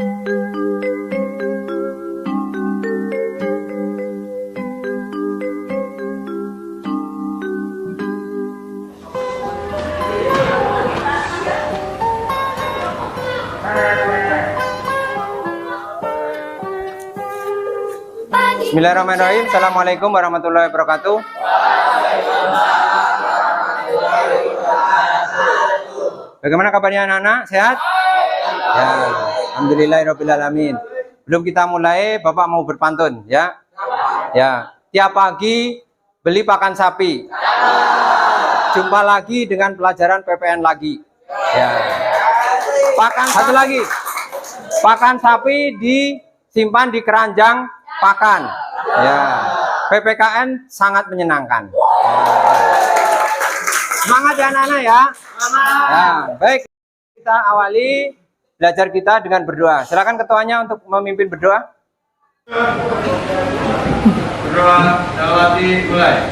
Bismillahirrahmanirrahim. Assalamualaikum warahmatullahi wabarakatuh. Bagaimana kabarnya anak-anak? Sehat? Ya, alhamdulillahirobbilalamin. Belum kita mulai, Bapak mau berpantun, ya? Ya. Tiap pagi beli pakan sapi. Jumpa lagi dengan pelajaran PPN lagi. Ya. Satu lagi. Pakan sapi disimpan di keranjang pakan. Ya, PPKN sangat menyenangkan. Semangat ya anak-anak ya. Ya, baik, kita awali belajar kita dengan berdoa. Silakan ketuanya untuk memimpin berdoa. Berdoa dawati mulai.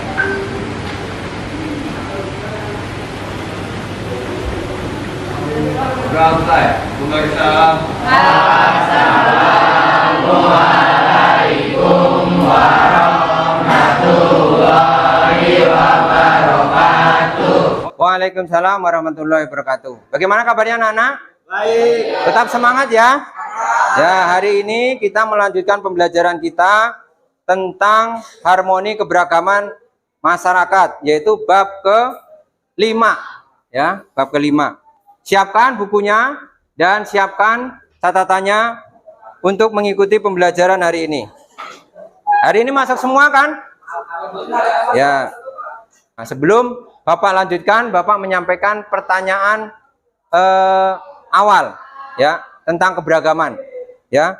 Berdoa mulai. Assalamualaikum warahmatullahi wabarakatuh. Waalaikumsalam warahmatullahi wabarakatuh. Bagaimana kabarnya anak-anak? Baik. Tetap semangat ya. Ya, hari ini kita melanjutkan pembelajaran kita tentang harmoni keberagaman masyarakat, yaitu bab ke-5. Ya, bab ke-5. Siapkan bukunya dan siapkan catatannya untuk mengikuti pembelajaran hari ini. Hari ini masuk semua kan? Ya. Nah, sebelum Bapak lanjutkan, Bapak menyampaikan pertanyaan awal ya tentang keberagaman. Ya.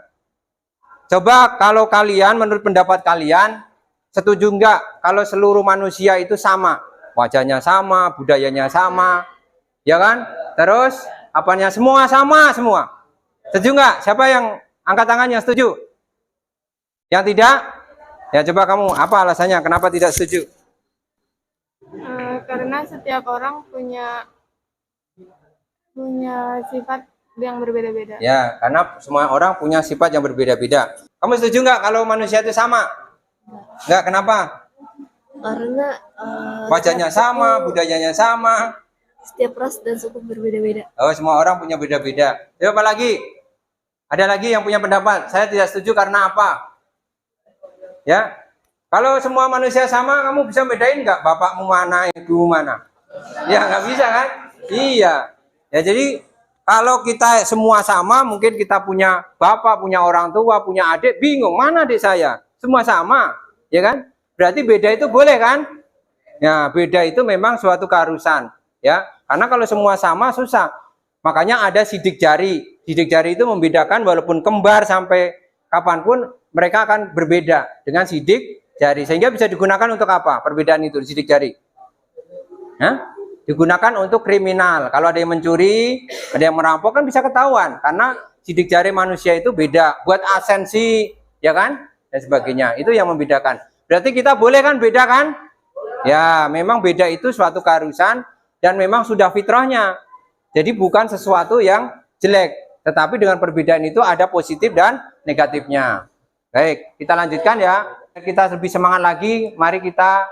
Coba kalau kalian, menurut pendapat kalian, setuju enggak kalau seluruh manusia itu sama? Wajahnya sama, budayanya sama, ya kan? Terus apanya semua sama semua. Setuju enggak? Siapa yang angkat tangannya setuju? Yang tidak? Ya coba kamu, apa alasannya? Kenapa tidak setuju? Karena setiap orang punya sifat yang berbeda-beda. Ya, karena semua orang punya sifat yang berbeda-beda. Kamu setuju nggak kalau manusia itu sama? Nggak, kenapa? Karena Wajahnya sama, budayanya sama. setiap ras dan suku berbeda-beda. Oh, semua orang punya beda-beda. Coba lagi. Ada lagi yang punya pendapat. Saya tidak setuju karena apa? Ya, kalau semua manusia sama, kamu bisa bedain nggak bapakmu mana, ibumu mana? Ya, nggak bisa kan? Iya. Ya, jadi kalau kita semua sama, mungkin kita punya bapak, punya orang tua, punya adik, bingung mana adik saya? Semua sama, ya kan? Berarti beda itu boleh kan? Ya, beda itu memang suatu keharusan, ya. Karena kalau semua sama susah. Makanya ada sidik jari. Sidik jari itu membedakan walaupun kembar sampai kapanpun mereka akan berbeda dengan sidik jari. Sehingga bisa digunakan untuk apa? Perbedaan itu sidik jari. Hah? Digunakan untuk kriminal. Kalau ada yang mencuri, ada yang merampok kan bisa ketahuan karena sidik jari manusia itu beda. Buat asensi, ya kan? Dan sebagainya. Itu yang membedakan. Berarti kita boleh kan beda kan? Ya, memang beda itu suatu keharusan dan memang sudah fitrahnya. Jadi bukan sesuatu yang jelek, tetapi dengan perbedaan itu ada positif dan negatifnya. Baik, kita lanjutkan ya. Kita lebih semangat lagi. Mari kita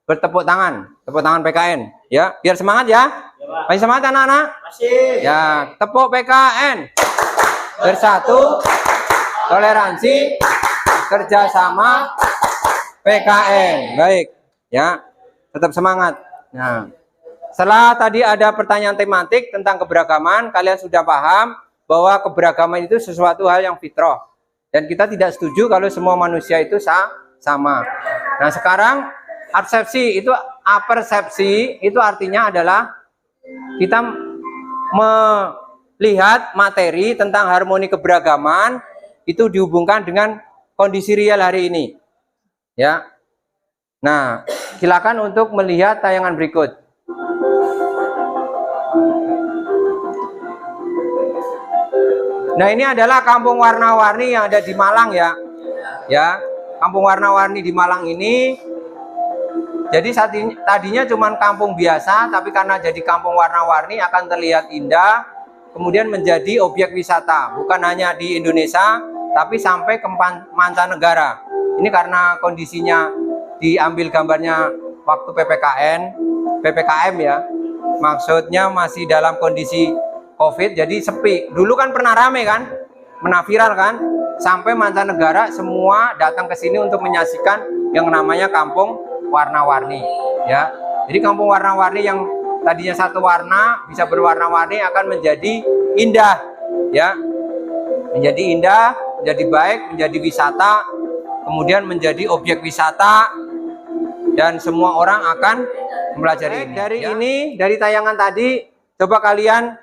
bertepuk tangan. Tepuk tangan PKN. Ya, biar semangat ya. Masih semangat anak-anak? Masih. Ya, tepuk PKN. Bersatu, toleransi, kerjasama, PKN. Baik, ya. Tetap semangat. Nah, setelah tadi ada pertanyaan tematik tentang keberagaman, kalian sudah paham bahwa keberagaman itu sesuatu hal yang fitrah. Dan kita tidak setuju kalau semua manusia itu sama. Nah, sekarang persepsi itu artinya adalah kita melihat materi tentang harmoni keberagaman itu dihubungkan dengan kondisi real hari ini. Ya. Nah, silakan untuk melihat tayangan berikut. Nah, ini adalah kampung warna-warni yang ada di Malang ya. Ya, kampung warna-warni di Malang ini. Jadi tadinya cuma kampung biasa, tapi karena jadi kampung warna-warni akan terlihat indah kemudian menjadi objek wisata, bukan hanya di Indonesia tapi sampai ke mancanegara. Ini karena kondisinya diambil gambarnya waktu PPKM ya, maksudnya masih dalam kondisi COVID, jadi sepi. Dulu kan pernah rame kan, pernah viral kan, sampai mancanegara semua datang ke sini untuk menyaksikan yang namanya kampung warna-warni ya. Jadi kampung warna-warni yang tadinya satu warna bisa berwarna-warni akan menjadi indah ya, menjadi indah, menjadi baik, menjadi wisata, kemudian menjadi objek wisata, dan semua orang akan mempelajari ini. Dari ini, dari tayangan tadi, coba kalian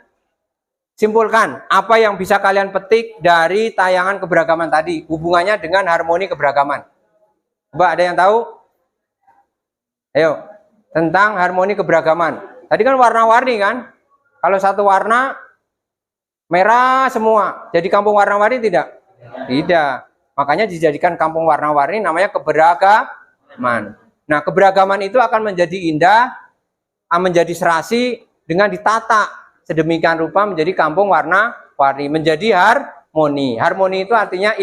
simpulkan apa yang bisa kalian petik dari tayangan keberagaman tadi, hubungannya dengan harmoni keberagaman. Coba ada yang tahu? Ayo, tentang harmoni keberagaman. Tadi kan warna-warni kan? Kalau satu warna merah semua, jadi kampung warna-warni tidak? Tidak. Makanya dijadikan kampung warna-warni, namanya keberagaman. Nah, keberagaman itu akan menjadi indah, menjadi serasi dengan ditata sedemikian rupa menjadi kampung warna-warni, menjadi harmoni. Harmoni itu artinya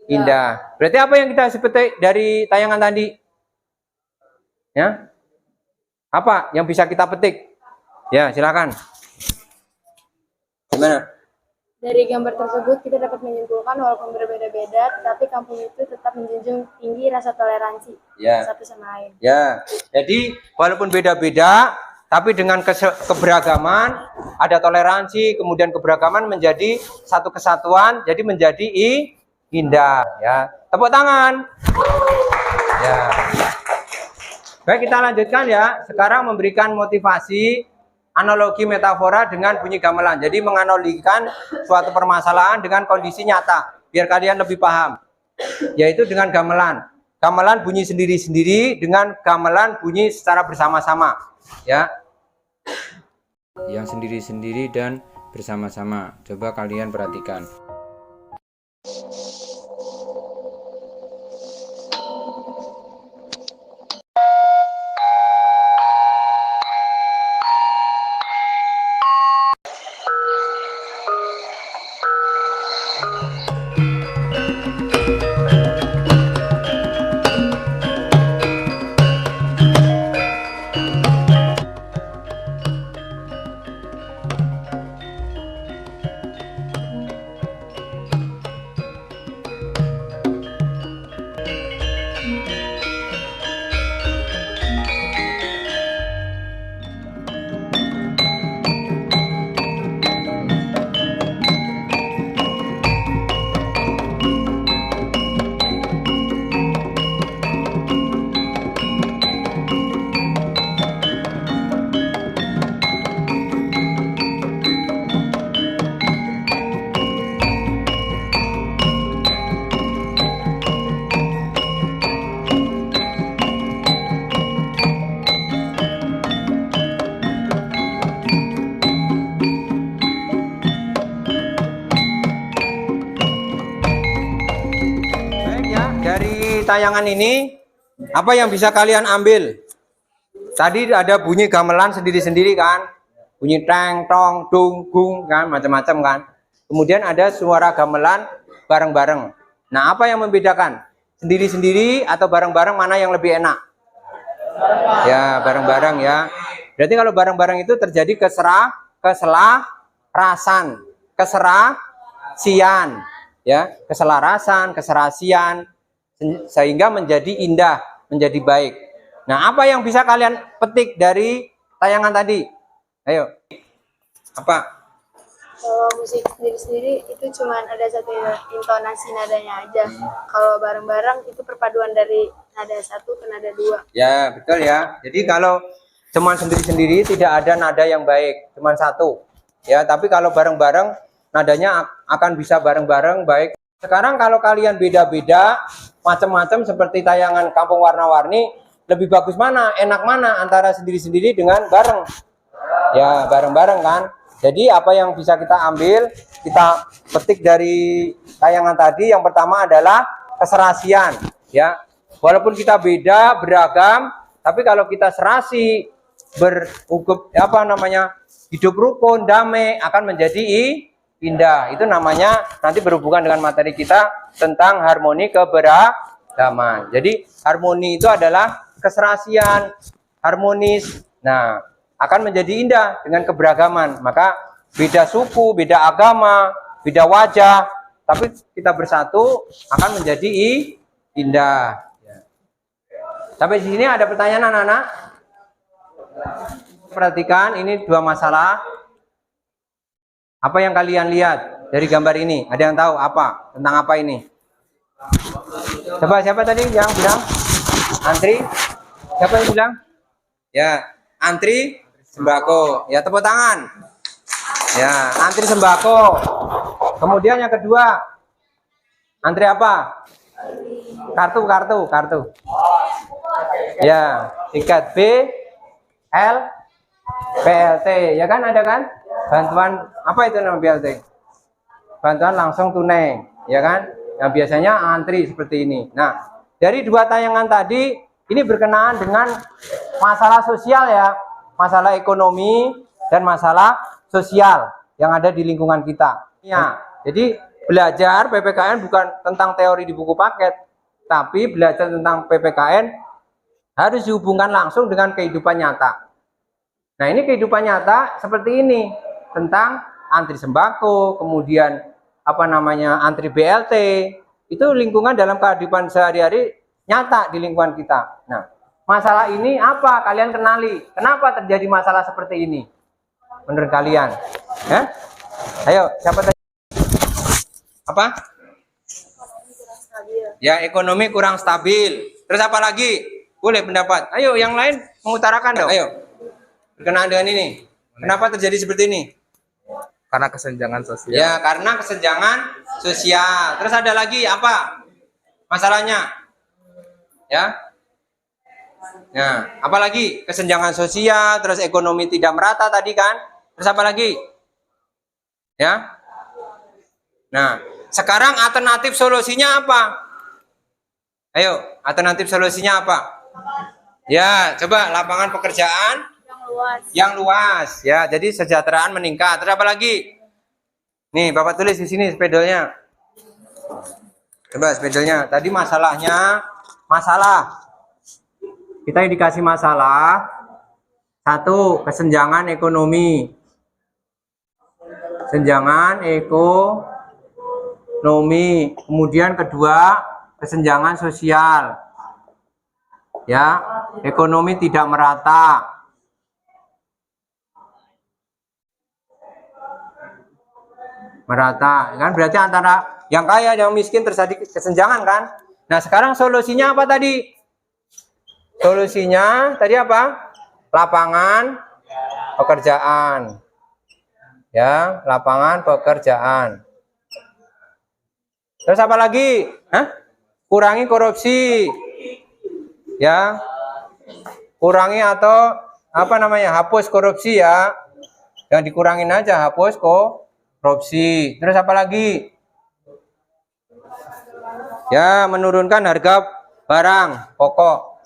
indah. Berarti apa yang kita petik dari tayangan tadi? Ya, apa yang bisa kita petik? Ya, silakan. Gimana? Dari gambar tersebut kita dapat menyimpulkan walaupun berbeda-beda, tetapi kampung itu tetap menjunjung tinggi rasa toleransi satu sama lain. Ya, jadi walaupun beda-beda, tapi dengan keberagaman ada toleransi, kemudian keberagaman menjadi satu kesatuan, jadi menjadi indah. Ya, tepuk tangan. Ya. Baik, kita lanjutkan ya. Sekarang memberikan motivasi, analogi metafora dengan bunyi gamelan. Jadi menganalogikan suatu permasalahan dengan kondisi nyata, biar kalian lebih paham. Yaitu dengan gamelan. Gamelan bunyi sendiri-sendiri, dengan gamelan bunyi secara bersama-sama. Ya. Yang sendiri-sendiri dan bersama-sama. Coba kalian perhatikan. Tayangan ini apa yang bisa kalian ambil? Tadi ada bunyi gamelan sendiri-sendiri kan, bunyi teng, tong, dung, gung kan, macam-macam kan. Kemudian ada suara gamelan bareng-bareng. Nah, apa yang membedakan? Sendiri-sendiri atau bareng-bareng, mana yang lebih enak? Ya, bareng-bareng ya. Berarti kalau bareng-bareng itu terjadi keselarasan, keserasian, ya, keselarasan, keserasian, sehingga menjadi indah, menjadi baik. Nah, apa yang bisa kalian petik dari tayangan tadi? Ayo. Apa? Kalau musik sendiri-sendiri itu cuma ada satu intonasi nadanya aja. Kalau bareng-bareng itu perpaduan dari nada satu ke nada dua. Ya, betul ya. Jadi kalau cuma sendiri-sendiri tidak ada nada yang baik, cuma satu. Ya, tapi kalau bareng-bareng nadanya akan bisa bareng-bareng baik. Sekarang kalau kalian beda-beda, macam-macam seperti tayangan Kampung Warna-Warni, lebih bagus mana, enak mana antara sendiri-sendiri dengan bareng? Ya, bareng-bareng kan. Jadi apa yang bisa kita ambil, kita petik dari tayangan tadi, yang pertama adalah keserasian. Ya, walaupun kita beda, beragam, tapi kalau kita serasi, hidup rukun, damai, akan menjadi indah. Itu namanya nanti berhubungan dengan materi kita tentang harmoni keberagaman. Jadi harmoni itu adalah keserasian, harmonis. Nah, akan menjadi indah dengan keberagaman. Maka beda suku, beda agama, beda wajah, tapi kita bersatu akan menjadi indah. Sampai di sini ada pertanyaan anak-anak? Perhatikan, ini dua masalah. Apa yang kalian lihat dari gambar ini? Ada yang tahu apa? Tentang apa ini? Coba siapa tadi yang bilang? Antri? Siapa yang bilang? Ya, antri sembako. Ya, tepuk tangan. Ya, antri sembako. Kemudian yang kedua, antri apa? Kartu. Ya, tiket BLT, ya kan, ada kan? Bantuan apa itu nama BLT? Bantuan langsung tunai, ya kan? Yang biasanya antri seperti ini. Nah, dari dua tayangan tadi ini berkenaan dengan masalah sosial ya, masalah ekonomi dan masalah sosial yang ada di lingkungan kita. Ya, jadi belajar PPKN bukan tentang teori di buku paket, tapi belajar tentang PPKN harus dihubungkan langsung dengan kehidupan nyata. Nah, ini kehidupan nyata seperti ini, tentang antri sembako, kemudian antri BLT, itu lingkungan dalam kehidupan sehari-hari nyata di lingkungan kita. Nah, masalah ini apa? Kalian kenali. Kenapa terjadi masalah seperti ini? Menurut kalian? Ya? Ayo, siapa tadi? Apa? Ya, ekonomi kurang stabil. Terus apa lagi? Boleh pendapat. Ayo, yang lain mengutarakan dong. Ayo. Berkenaan dengan ini. Kenapa terjadi seperti ini? Karena kesenjangan sosial. Ya, karena kesenjangan sosial. Terus ada lagi apa masalahnya? Ya. Nah, apalagi kesenjangan sosial, terus ekonomi tidak merata tadi kan? Terus apa lagi? Ya. Nah, sekarang alternatif solusinya apa? Ayo, alternatif solusinya apa? Ya, coba lapangan pekerjaan yang luas ya, jadi kesejahteraan meningkat. Terus apa lagi? Nih, Bapak tulis di sini spidolnya. Coba spidolnya. Tadi masalah. Kita dikasih masalah. Satu, kesenjangan ekonomi. Kesenjangan ekonomi. Kemudian kedua, kesenjangan sosial. Ya, ekonomi tidak merata. Merata kan, berarti antara yang kaya dan yang miskin terjadi kesenjangan kan. Nah, sekarang solusinya apa tadi? Solusinya tadi apa? Lapangan pekerjaan. Ya, lapangan pekerjaan. Terus apa lagi? Kurangi korupsi. Ya. Kurangi atau hapus korupsi ya. Yang dikurangin aja, hapus korupsi. Terus apa lagi? Ya, menurunkan harga barang pokok.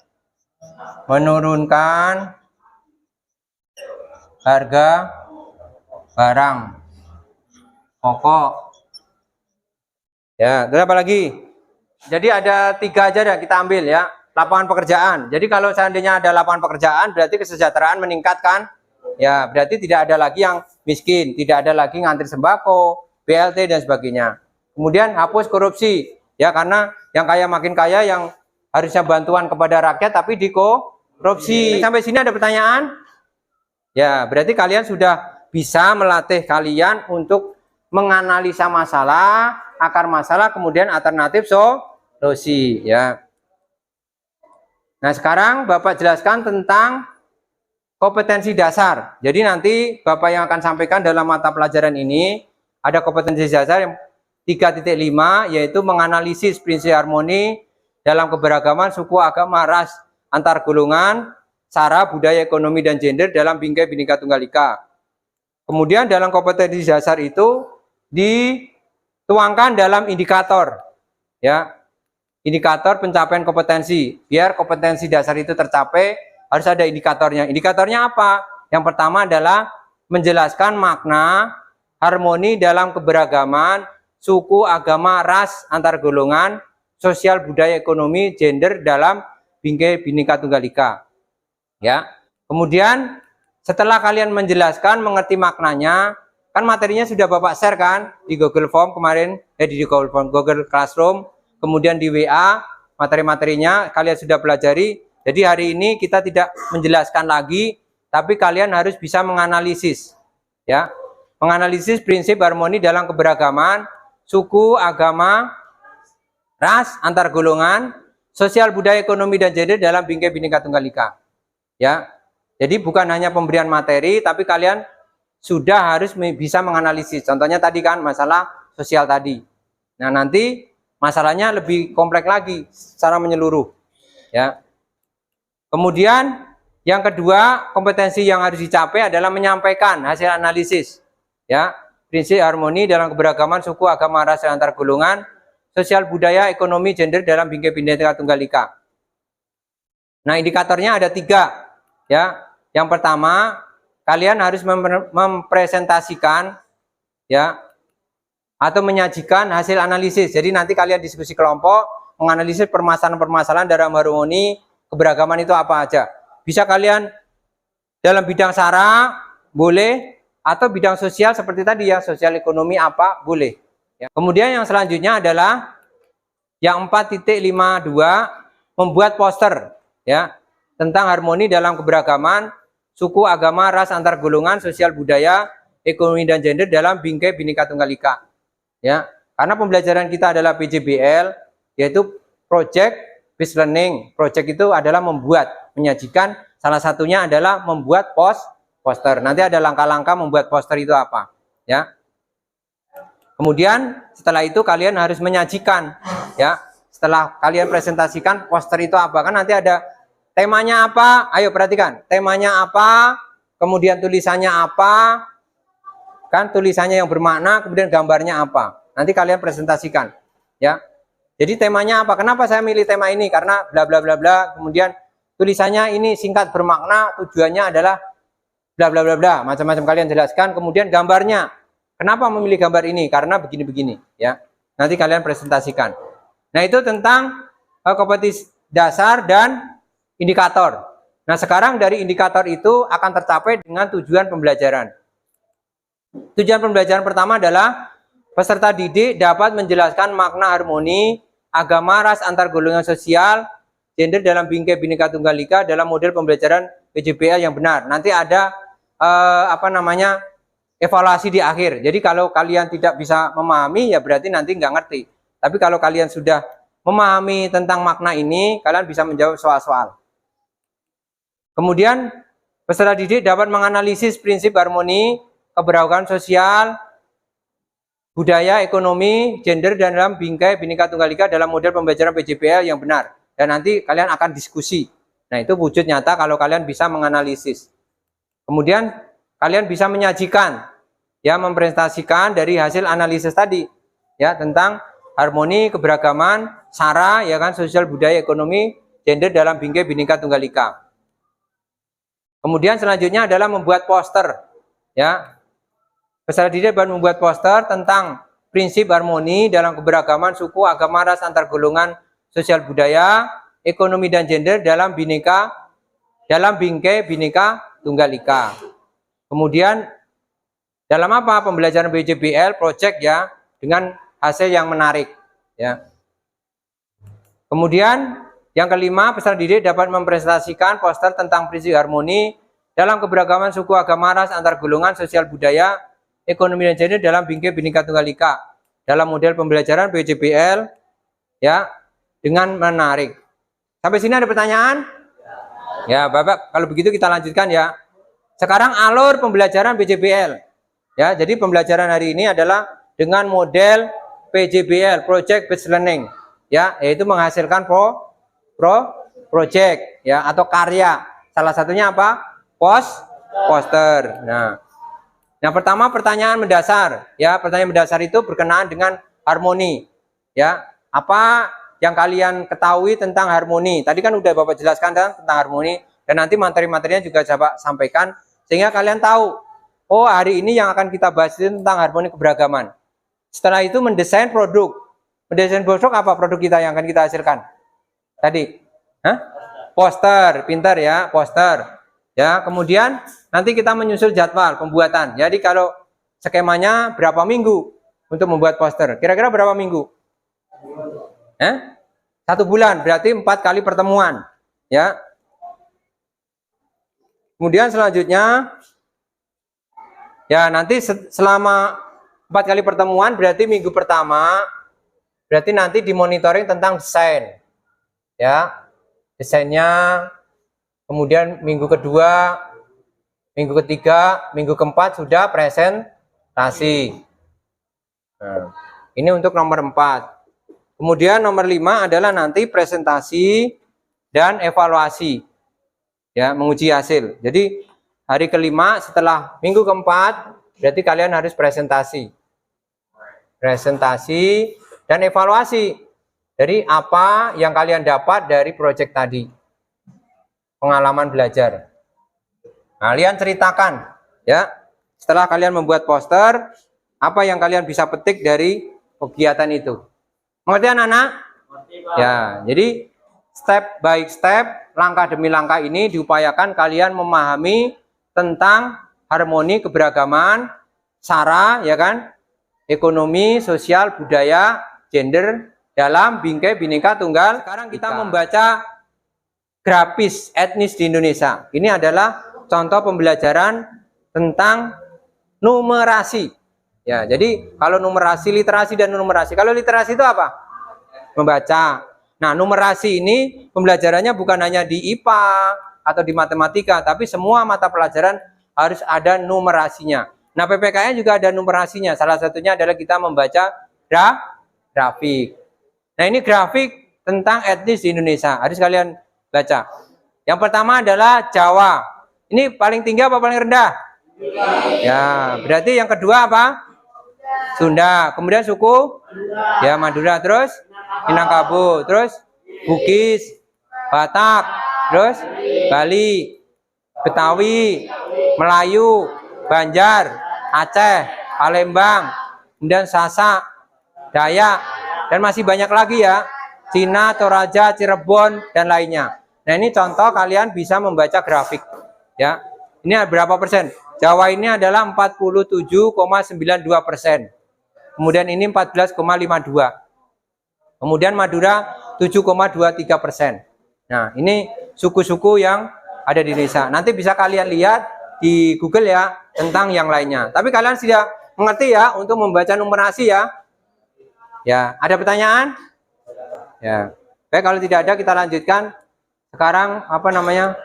Menurunkan harga barang pokok. Ya, terus apa lagi? Jadi ada 3 aja yang kita ambil ya. Lapangan pekerjaan. Jadi kalau seandainya ada lapangan pekerjaan, berarti kesejahteraan meningkat kan? Ya, berarti tidak ada lagi yang miskin, tidak ada lagi ngantri sembako, BLT dan sebagainya. Kemudian hapus korupsi, ya, karena yang kaya makin kaya, yang harusnya bantuan kepada rakyat tapi dikorupsi. Sampai sini ada pertanyaan? Ya, berarti kalian sudah bisa melatih kalian untuk menganalisa masalah, akar masalah, kemudian alternatif solusi, ya. Nah, sekarang Bapak jelaskan tentang kompetensi dasar. Jadi nanti Bapak yang akan sampaikan dalam mata pelajaran ini ada kompetensi dasar yang 3.5, yaitu menganalisis prinsip harmoni dalam keberagaman suku, agama, ras, antar golongan, sara, budaya, ekonomi, dan gender dalam Bingkai Bhinneka Tunggal Ika. Kemudian dalam kompetensi dasar itu dituangkan dalam indikator, ya, indikator pencapaian kompetensi. Biar kompetensi dasar itu tercapai, harus ada indikatornya. Indikatornya apa? Yang pertama adalah menjelaskan makna harmoni dalam keberagaman, suku, agama, ras, antar golongan, sosial, budaya, ekonomi, gender dalam Bingkai Bhinneka Tunggal Ika. Ya. Kemudian setelah kalian menjelaskan, mengerti maknanya, kan materinya sudah Bapak share kan di Google Form kemarin, di Google Form, Google Classroom, kemudian di WA, materi-materinya kalian sudah pelajari. Jadi hari ini kita tidak menjelaskan lagi, tapi kalian harus bisa menganalisis, ya, menganalisis prinsip harmoni dalam keberagaman, suku, agama, ras, antar golongan, sosial, budaya, ekonomi, dan gender dalam Bingkai Bhinneka Tunggal Ika. Ya, jadi bukan hanya pemberian materi, tapi kalian sudah harus bisa menganalisis. Contohnya tadi kan masalah sosial tadi. Nah nanti masalahnya lebih kompleks lagi secara menyeluruh. Ya. Kemudian yang kedua, kompetensi yang harus dicapai adalah menyampaikan hasil analisis. Ya, prinsip harmoni dalam keberagaman, suku, agama, ras, dan antar golongan, sosial, budaya, ekonomi, gender dalam Bingkai Bhinneka Tunggal Ika. Nah indikatornya ada 3. Ya, yang pertama kalian harus mempresentasikan, ya, atau menyajikan hasil analisis. Jadi nanti kalian diskusi kelompok menganalisis permasalahan-permasalahan dalam harmoni keberagaman itu apa aja. Bisa kalian dalam bidang sara boleh, atau bidang sosial seperti tadi ya, sosial ekonomi apa boleh. Ya. Kemudian yang selanjutnya adalah yang 4.52 membuat poster, ya, tentang harmoni dalam keberagaman, suku, agama, ras, antar golongan, sosial, budaya, ekonomi, dan gender dalam Bingkai Bhinneka Tunggal Ika. Ya, karena pembelajaran kita adalah PJBL, yaitu Project Based Learning. Project itu adalah membuat, menyajikan. Salah satunya adalah membuat poster. Nanti ada langkah-langkah membuat poster itu apa. Ya. Kemudian setelah itu kalian harus menyajikan. Ya, setelah kalian presentasikan poster itu apa, kan nanti ada temanya apa? Ayo perhatikan, temanya apa, kemudian tulisannya apa, kan tulisannya yang bermakna, kemudian gambarnya apa. Nanti kalian presentasikan, ya. Jadi temanya apa? Kenapa saya milih tema ini? Karena bla bla bla bla. Kemudian tulisannya ini singkat bermakna, tujuannya adalah bla bla bla bla. Macam-macam kalian jelaskan. Kemudian gambarnya, kenapa memilih gambar ini? Karena begini-begini, ya. Nanti kalian presentasikan. Nah itu tentang kompetisi dasar dan indikator. Nah sekarang dari indikator itu akan tercapai dengan tujuan pembelajaran. Tujuan pembelajaran pertama adalah peserta didik dapat menjelaskan makna harmoni, agama, ras, antar golongan sosial, gender dalam Bingkai Bhinneka Tunggal Ika dalam model pembelajaran PJBL yang benar. Nanti ada evaluasi di akhir. Jadi kalau kalian tidak bisa memahami ya berarti nanti nggak ngerti. Tapi kalau kalian sudah memahami tentang makna ini, kalian bisa menjawab soal-soal. Kemudian peserta didik dapat menganalisis prinsip harmoni, keberagaman sosial, budaya, ekonomi, gender dan dalam Bingkai Bhinneka Tunggal Ika dalam model pembelajaran PJBL yang benar. Dan nanti kalian akan diskusi. Nah itu wujud nyata kalau kalian bisa menganalisis. Kemudian kalian bisa menyajikan, ya, mempresentasikan dari hasil analisis tadi, ya, tentang harmoni, keberagaman, sara, ya kan, sosial, budaya, ekonomi, gender dalam Bingkai Bhinneka Tunggal Ika. Kemudian selanjutnya adalah membuat poster, ya. Peserta didik dapat membuat poster tentang prinsip harmoni dalam keberagaman suku, agama, ras, antar golongan, sosial, budaya, ekonomi dan gender dalam Bingkai Bhinneka Tunggal Ika. Kemudian dalam apa? Pembelajaran PJBL project, ya, dengan hasil yang menarik, ya. Kemudian yang kelima, peserta didik dapat mempresentasikan poster tentang prinsip harmoni dalam keberagaman suku, agama, ras, antar golongan, sosial, budaya, ekonomi dan gender dalam Bingkai Bhinneka Tunggal Ika dalam model pembelajaran PJBL, ya, dengan menarik. Sampai sini ada pertanyaan? Ya, Bapak, kalau begitu kita lanjutkan, ya. Sekarang alur pembelajaran PJBL. Ya, jadi pembelajaran hari ini adalah dengan model PJBL, Project Based Learning, ya, yaitu menghasilkan project, ya, atau karya. Salah satunya apa? Poster. Nah, yang pertama pertanyaan mendasar, ya. Pertanyaan mendasar itu berkenaan dengan harmoni, ya. Apa yang kalian ketahui tentang harmoni? Tadi kan udah Bapak jelaskan kan tentang harmoni. Dan nanti materi-materinya juga coba sampaikan sehingga kalian tahu, oh hari ini yang akan kita bahas itu tentang harmoni keberagaman. Setelah itu mendesain produk. Mendesain produk apa produk kita yang akan kita hasilkan? Tadi, poster, pintar ya, poster. Ya, kemudian nanti kita menyusul jadwal pembuatan. Jadi kalau skemanya berapa minggu untuk membuat poster? Kira-kira berapa minggu? 1 bulan, berarti 4 kali pertemuan. Ya. Kemudian selanjutnya, ya nanti selama 4 kali pertemuan, berarti minggu pertama, berarti nanti dimonitoring tentang desain. Ya, desainnya, kemudian minggu kedua, minggu ketiga, minggu keempat sudah presentasi. Nah, ini untuk nomor 4. Kemudian nomor 5 adalah nanti presentasi dan evaluasi. Ya, menguji hasil. Jadi hari kelima setelah minggu keempat, berarti kalian harus presentasi. Presentasi dan evaluasi. Jadi apa yang kalian dapat dari proyek tadi? Pengalaman belajar. Nah, kalian ceritakan ya. Setelah kalian membuat poster, apa yang kalian bisa petik dari kegiatan itu? Mengerti anak-anak? Ya, jadi step by step, langkah demi langkah ini diupayakan kalian memahami tentang harmoni keberagaman, SARA, ya kan? Ekonomi, sosial, budaya, gender dalam Bingkai Bhinneka Tunggal. Sekarang kita membaca grafis etnis di Indonesia. Ini adalah contoh pembelajaran tentang numerasi. Ya, jadi kalau numerasi, literasi dan numerasi. Kalau literasi itu apa? Membaca. Nah, numerasi ini pembelajarannya bukan hanya di IPA atau di matematika, tapi semua mata pelajaran harus ada numerasinya. Nah, PPKN juga ada numerasinya. Salah satunya adalah kita membaca grafik. Nah, ini grafik tentang etnis di Indonesia. Harus kalian baca. Yang pertama adalah Jawa. Ini paling tinggi apa paling rendah? Ya, berarti yang kedua apa? Sunda. Kemudian suku? Ya, Madura. Terus Minangkabau. Terus Bugis, Batak. Terus Bali, Betawi, Melayu, Banjar, Aceh, Palembang, kemudian Sasak, Dayak, dan masih banyak lagi ya. Cina, Toraja, Cirebon, dan lainnya. Nah, ini contoh kalian bisa membaca grafik. Ya, ini berapa persen? Jawa ini adalah 47,92%. Kemudian ini 14,52. Kemudian Madura 7,23%. Nah, ini suku-suku yang ada di Indonesia. Nanti bisa kalian lihat di Google ya tentang yang lainnya. Tapi kalian sudah mengerti ya untuk membaca numerasi ya. Ya, ada pertanyaan? Ya. Baik, kalau tidak ada kita lanjutkan. Sekarang apa namanya?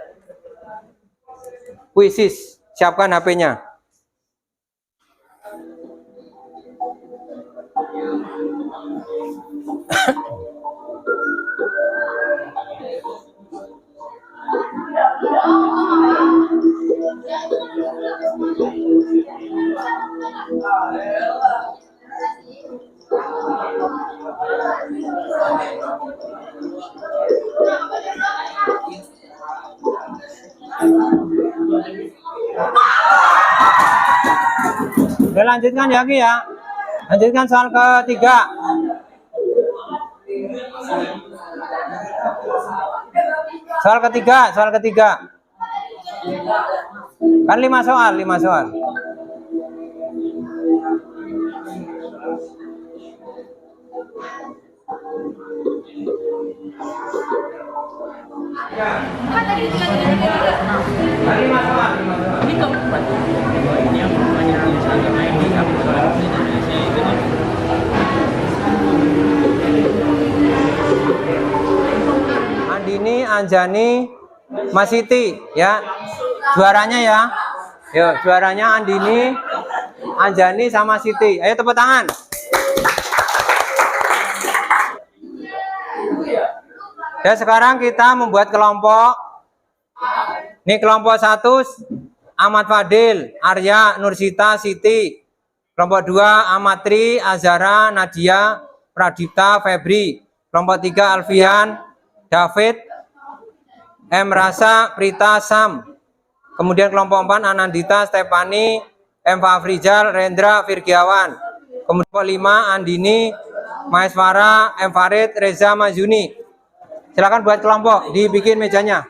Kuisis. Siapkan HP-nya. Udah lanjutkan ya Ki ya. Lanjutkan soal ketiga. Soal ketiga. Kan 5 soal. Andini, Anjani, Mas Siti ya. Juaranya ya. Yuk, juaranya Andini, Anjani sama Siti. Ayo tepuk tangan. Dan sekarang kita membuat kelompok. Ini kelompok 1 Ahmad Fadil, Arya, Nursita, Siti. Kelompok 2 Amatri, Azara, Nadia, Pradipta, Febri. Kelompok 3 Alfian, David, M. Rasa, Prita, Sam. Kemudian kelompok 4 Anandita, Stefani, M. Fafrizal, Rendra, Virgiawan. Kemudian kelompok 5 Andini, Maeswara, M. Farid, Reza, Mazuni. Silakan buat kelompok, dibikin mejanya.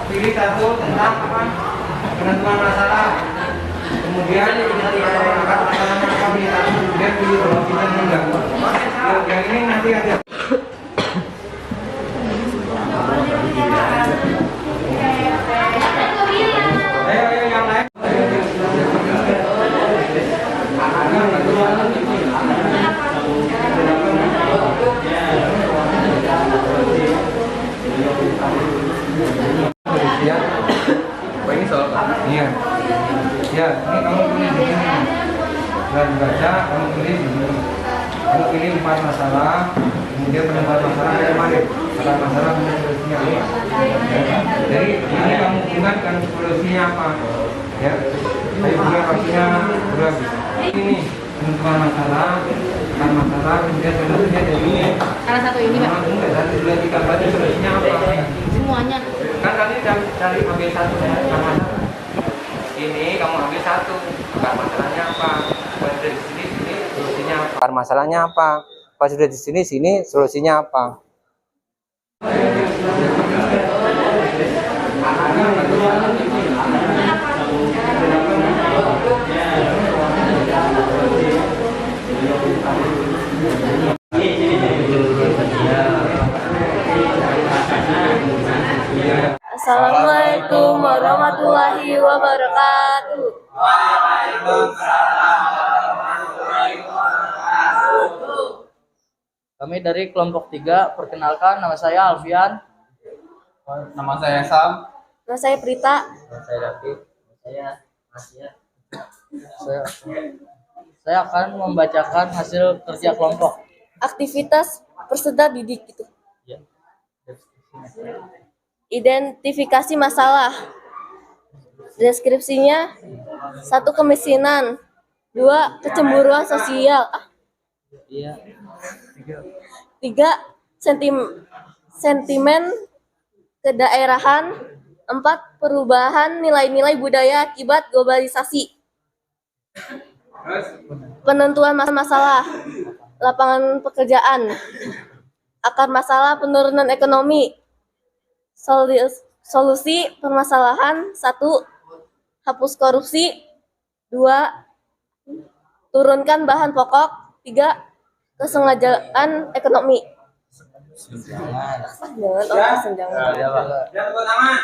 Pilih satu tentang apa? Penentuan masalah. Kemudian kita akan pilih satu, kemudian pilih solusinya enggak. Yang ini nanti aja. Ayo yang lain. Ya, ini soal iya. Ya, ini kamu pilih di sini. Dan baca, kamu pilih di sini. Kamu pilih 4 masalah, kemudian pendapat masalah dari mana? Masalah kemudian solusinya apa? Ya. Jadi ini kamu hubungkan solusinya apa? Ya, saya bulan waktunya berapa? Ini penentuan masalah, kemudian solusinya dari ini. Karena satu ini, Pak. Enggak, 1, 2, 3, baca solusinya apa? Semuanya. Kan tadi dari ambil satu ya, masalah. Ini kamu ambil satu, akar masalahnya apa? Pas sudah di sini solusinya apa? Akar masalahnya apa? Pas sudah di sini solusinya apa? Assalamualaikum warahmatullahi wabarakatuh. Kami dari kelompok 3, perkenalkan nama saya Alfian. Nama saya Sam. Nama saya Prita. Nama saya David. Saya Asia. Saya akan membacakan hasil kerja kelompok. Aktivitas peserta didik itu. Ya. Identifikasi masalah. Deskripsinya: 1. Kemiskinan. 2. Kecemburuan sosial. Iya. 3. Sentimen kedaerahan. 4. Perubahan nilai-nilai budaya akibat globalisasi. Penentuan masalah. Lapangan pekerjaan. Akar masalah penurunan ekonomi. Solusi permasalahan: 1. Hapus korupsi. 2. Turunkan bahan pokok. 3. Kesengajaan ekonomi. Kesenjangan. Ya, Pak. Ya, tepuk tangan.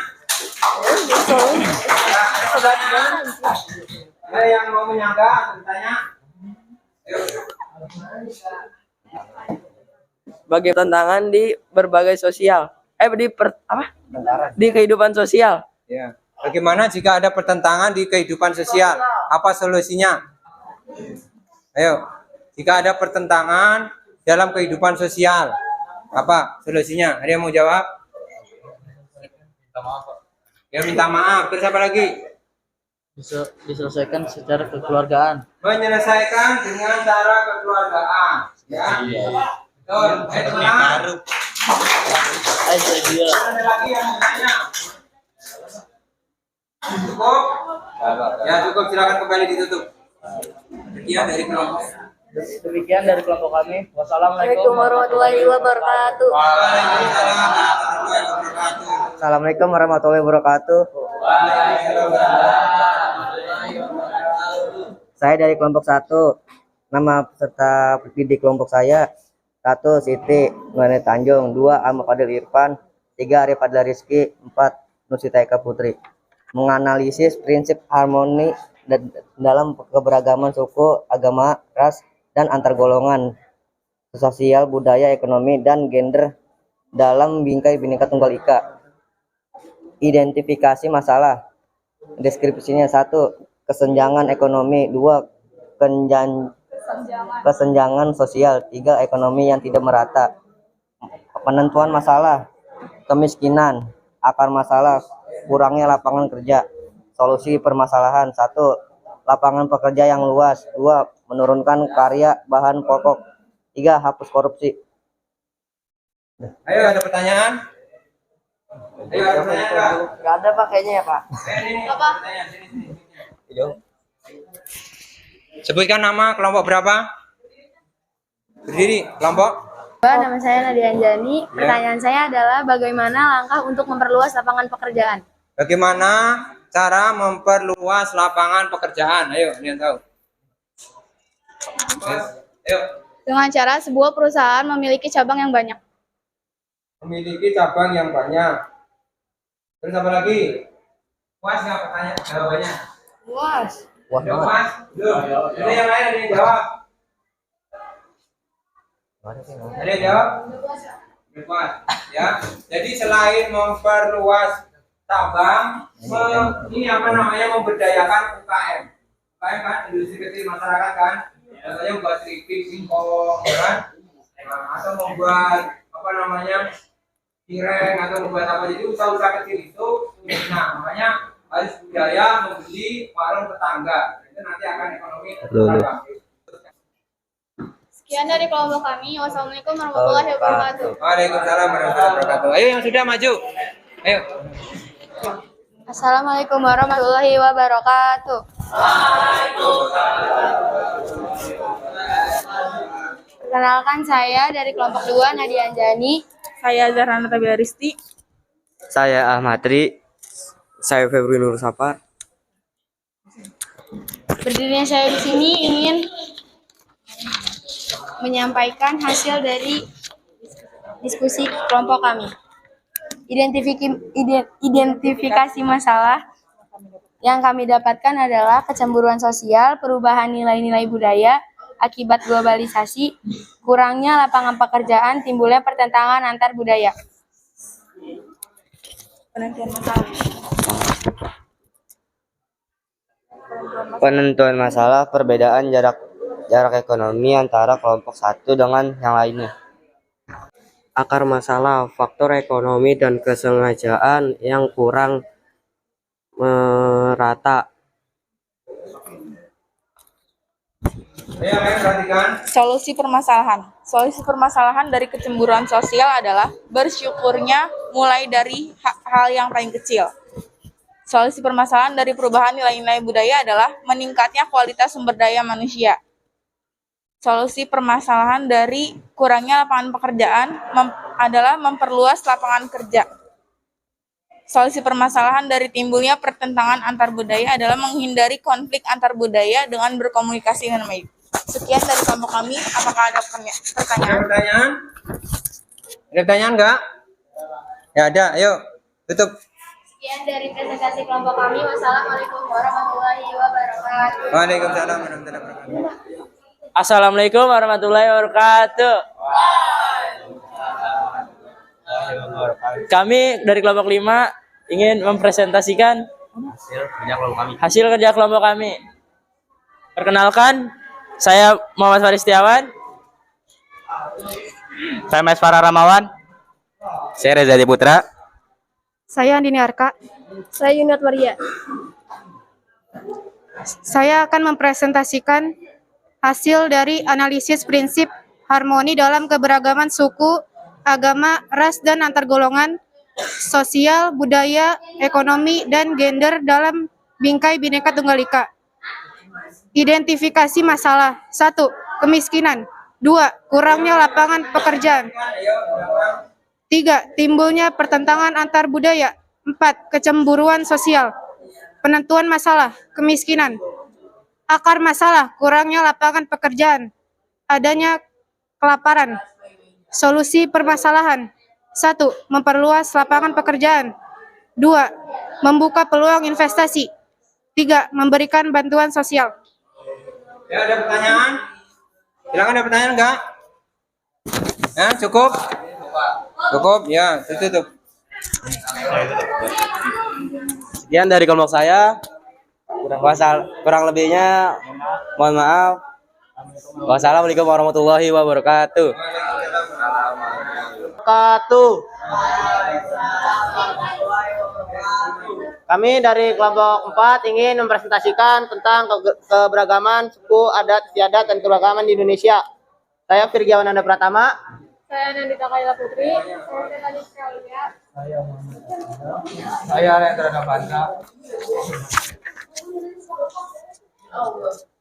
Ada yang mau menyangka, bertanya? Sebagai tantangan di berbagai sosial di kehidupan sosial. Ya. Bagaimana jika ada pertentangan di kehidupan sosial? Apa solusinya? Ayo, jika ada pertentangan dalam kehidupan sosial, apa solusinya? Ada yang mau jawab? Minta maaf, Pak. Ya, minta maaf. Terus apa lagi? Bisa diselesaikan secara kekeluargaan. Menyelesaikan dengan cara kekeluargaan. Ya. Betul. Baru. Ada lagi yang mau tanya? Cukup? Ya, cukup. Silakan kembali ditutup. Sekian dari kelompok. Demikian dari kelompok kami. Assalamualaikum warahmatullahi wabarakatuh. Assalamualaikum warahmatullahi wabarakatuh. Saya dari kelompok 1. Nama peserta didik kelompok saya: 1. Siti Nurani Tanjung. 2. Ahmad Fadil Irfan. 3. Arif Fadila Rizky. 4. Nusita Eka Putri. Menganalisis prinsip harmoni dalam keberagaman suku, agama, ras, dan antar golongan, sosial, budaya, ekonomi, dan gender dalam bingkai Bhinneka Tunggal Ika. Identifikasi masalah. Deskripsinya: 1. Kesenjangan ekonomi. 2. Kesenjangan sosial. 3. Ekonomi yang tidak merata. Penentuan masalah. Kemiskinan. Akar masalah: kurangnya lapangan kerja. Solusi permasalahan: 1. lapangan pekerja yang luas. 2. Menurunkan karya bahan pokok. 3. Hapus korupsi. Ayo, ada pertanyaan? Ayo, ada pertanyaan nggak? Nggak ada Pak kayaknya ya Pak. Ini, pertanyaan. Sini. Sebutkan nama kelompok berapa? Berdiri, kelompok. Nama saya Nadia Anjani. Pertanyaan saya adalah bagaimana langkah untuk memperluas lapangan pekerjaan? Bagaimana cara memperluas lapangan pekerjaan? Ayo, kalian tahu. Ayo, Dengan cara sebuah perusahaan memiliki cabang yang banyak. memiliki cabang yang banyak. Terus apa lagi? Puas nggak pertanyaan jawabannya? Puas. Udah puas? Belum. Ini yang lain ada yang jawab. Ada yang jawab? Udah puas. Ya. Jadi selain memperluas cabang, ini apa namanya, memberdayakan UKM. UKM kan industri kecil masyarakat kan. Contohnya membuat keripik, singkong, ya kan? Nah, atau membuat apa namanya, cireng, atau membuat apa, jadi usaha-usaha kecil itu. Nah, makanya harus budaya membeli warung tetangga, itu nanti akan ekonomi berkembang. Sekian dari kelompok kami. Wassalamualaikum warahmatullahi wabarakatuh. Waalaikumsalam warahmatullahi wabarakatuh. Ayo yang sudah maju. Ayo. Assalamualaikum warahmatullahi wabarakatuh. Perkenalkan, saya dari kelompok 2 Nadia Anjani. Saya Zahrana Tabila Risti. Saya Ahmad Tri. Saya Febri Nur Sapar. Berdirinya saya di sini ingin menyampaikan hasil dari diskusi kelompok kami. Identifikasi masalah yang kami dapatkan adalah kecemburuan sosial, perubahan nilai-nilai budaya akibat globalisasi, kurangnya lapangan pekerjaan, timbulnya pertentangan antar budaya. Penentuan masalah. Penentuan masalah perbedaan jarak ekonomi antara kelompok satu dengan yang lainnya. Akar masalah faktor ekonomi dan kesengajaan yang kurang merata. Ayo, perhatikan. Solusi permasalahan. Solusi permasalahan dari kecemburuan sosial adalah bersyukurnya mulai dari hal yang paling kecil. Solusi permasalahan dari perubahan nilai-nilai budaya adalah meningkatnya kualitas sumber daya manusia. Solusi permasalahan dari kurangnya lapangan pekerjaan adalah memperluas lapangan kerja. Solusi permasalahan dari timbulnya pertentangan antar budaya adalah menghindari konflik antar budaya dengan berkomunikasi dengan baik. Sekian dari kelompok kami. Apakah ada Ada pertanyaan? pertanyaan? Ada pertanyaan enggak? Ya ada. Ayo, tutup. Sekian dari presentasi kelompok kami. Wassalamualaikum warahmatullahi wabarakatuh. Waalaikumsalam warahmatullahi wabarakatuh. Assalamualaikum warahmatullahi wabarakatuh. Kami dari kelompok 5 ingin mempresentasikan hasil kerja kelompok kami. Perkenalkan, saya Muhammad Faris Setiawan. Saya Mas Farah Ramawan. Saya Reza Putra. Saya Andini Arka. Saya Yunat Maria. Saya akan mempresentasikan hasil dari analisis prinsip harmoni dalam keberagaman suku, agama, ras, dan antar golongan, sosial, budaya, ekonomi, dan gender dalam bingkai Bhinneka Tunggal Ika. Identifikasi masalah. 1. Kemiskinan. 2. Kurangnya lapangan pekerjaan. 3. Timbulnya pertentangan antar budaya. 4. Kecemburuan sosial. Penentuan masalah. Kemiskinan. Akar masalah, kurangnya lapangan pekerjaan, adanya kelaparan. Solusi permasalahan. 1. Memperluas lapangan pekerjaan. 2. Membuka peluang investasi. 3. Memberikan bantuan sosial. Ya, ada pertanyaan? Silakan, ada pertanyaan enggak? Ya, cukup? Cukup, ya, tutup. Sekian dari kelompok saya. Kurang lebihnya mohon maaf. Wassalamualaikum warahmatullahi wabarakatuh. Kami dari kelompok 4 ingin mempresentasikan tentang keberagaman suku, adat, istiadat, dan keberagaman di Indonesia. Saya Virgiawan Nanda Pratama. Saya Nandita Kaila Putri. Saya Rendra Navanda.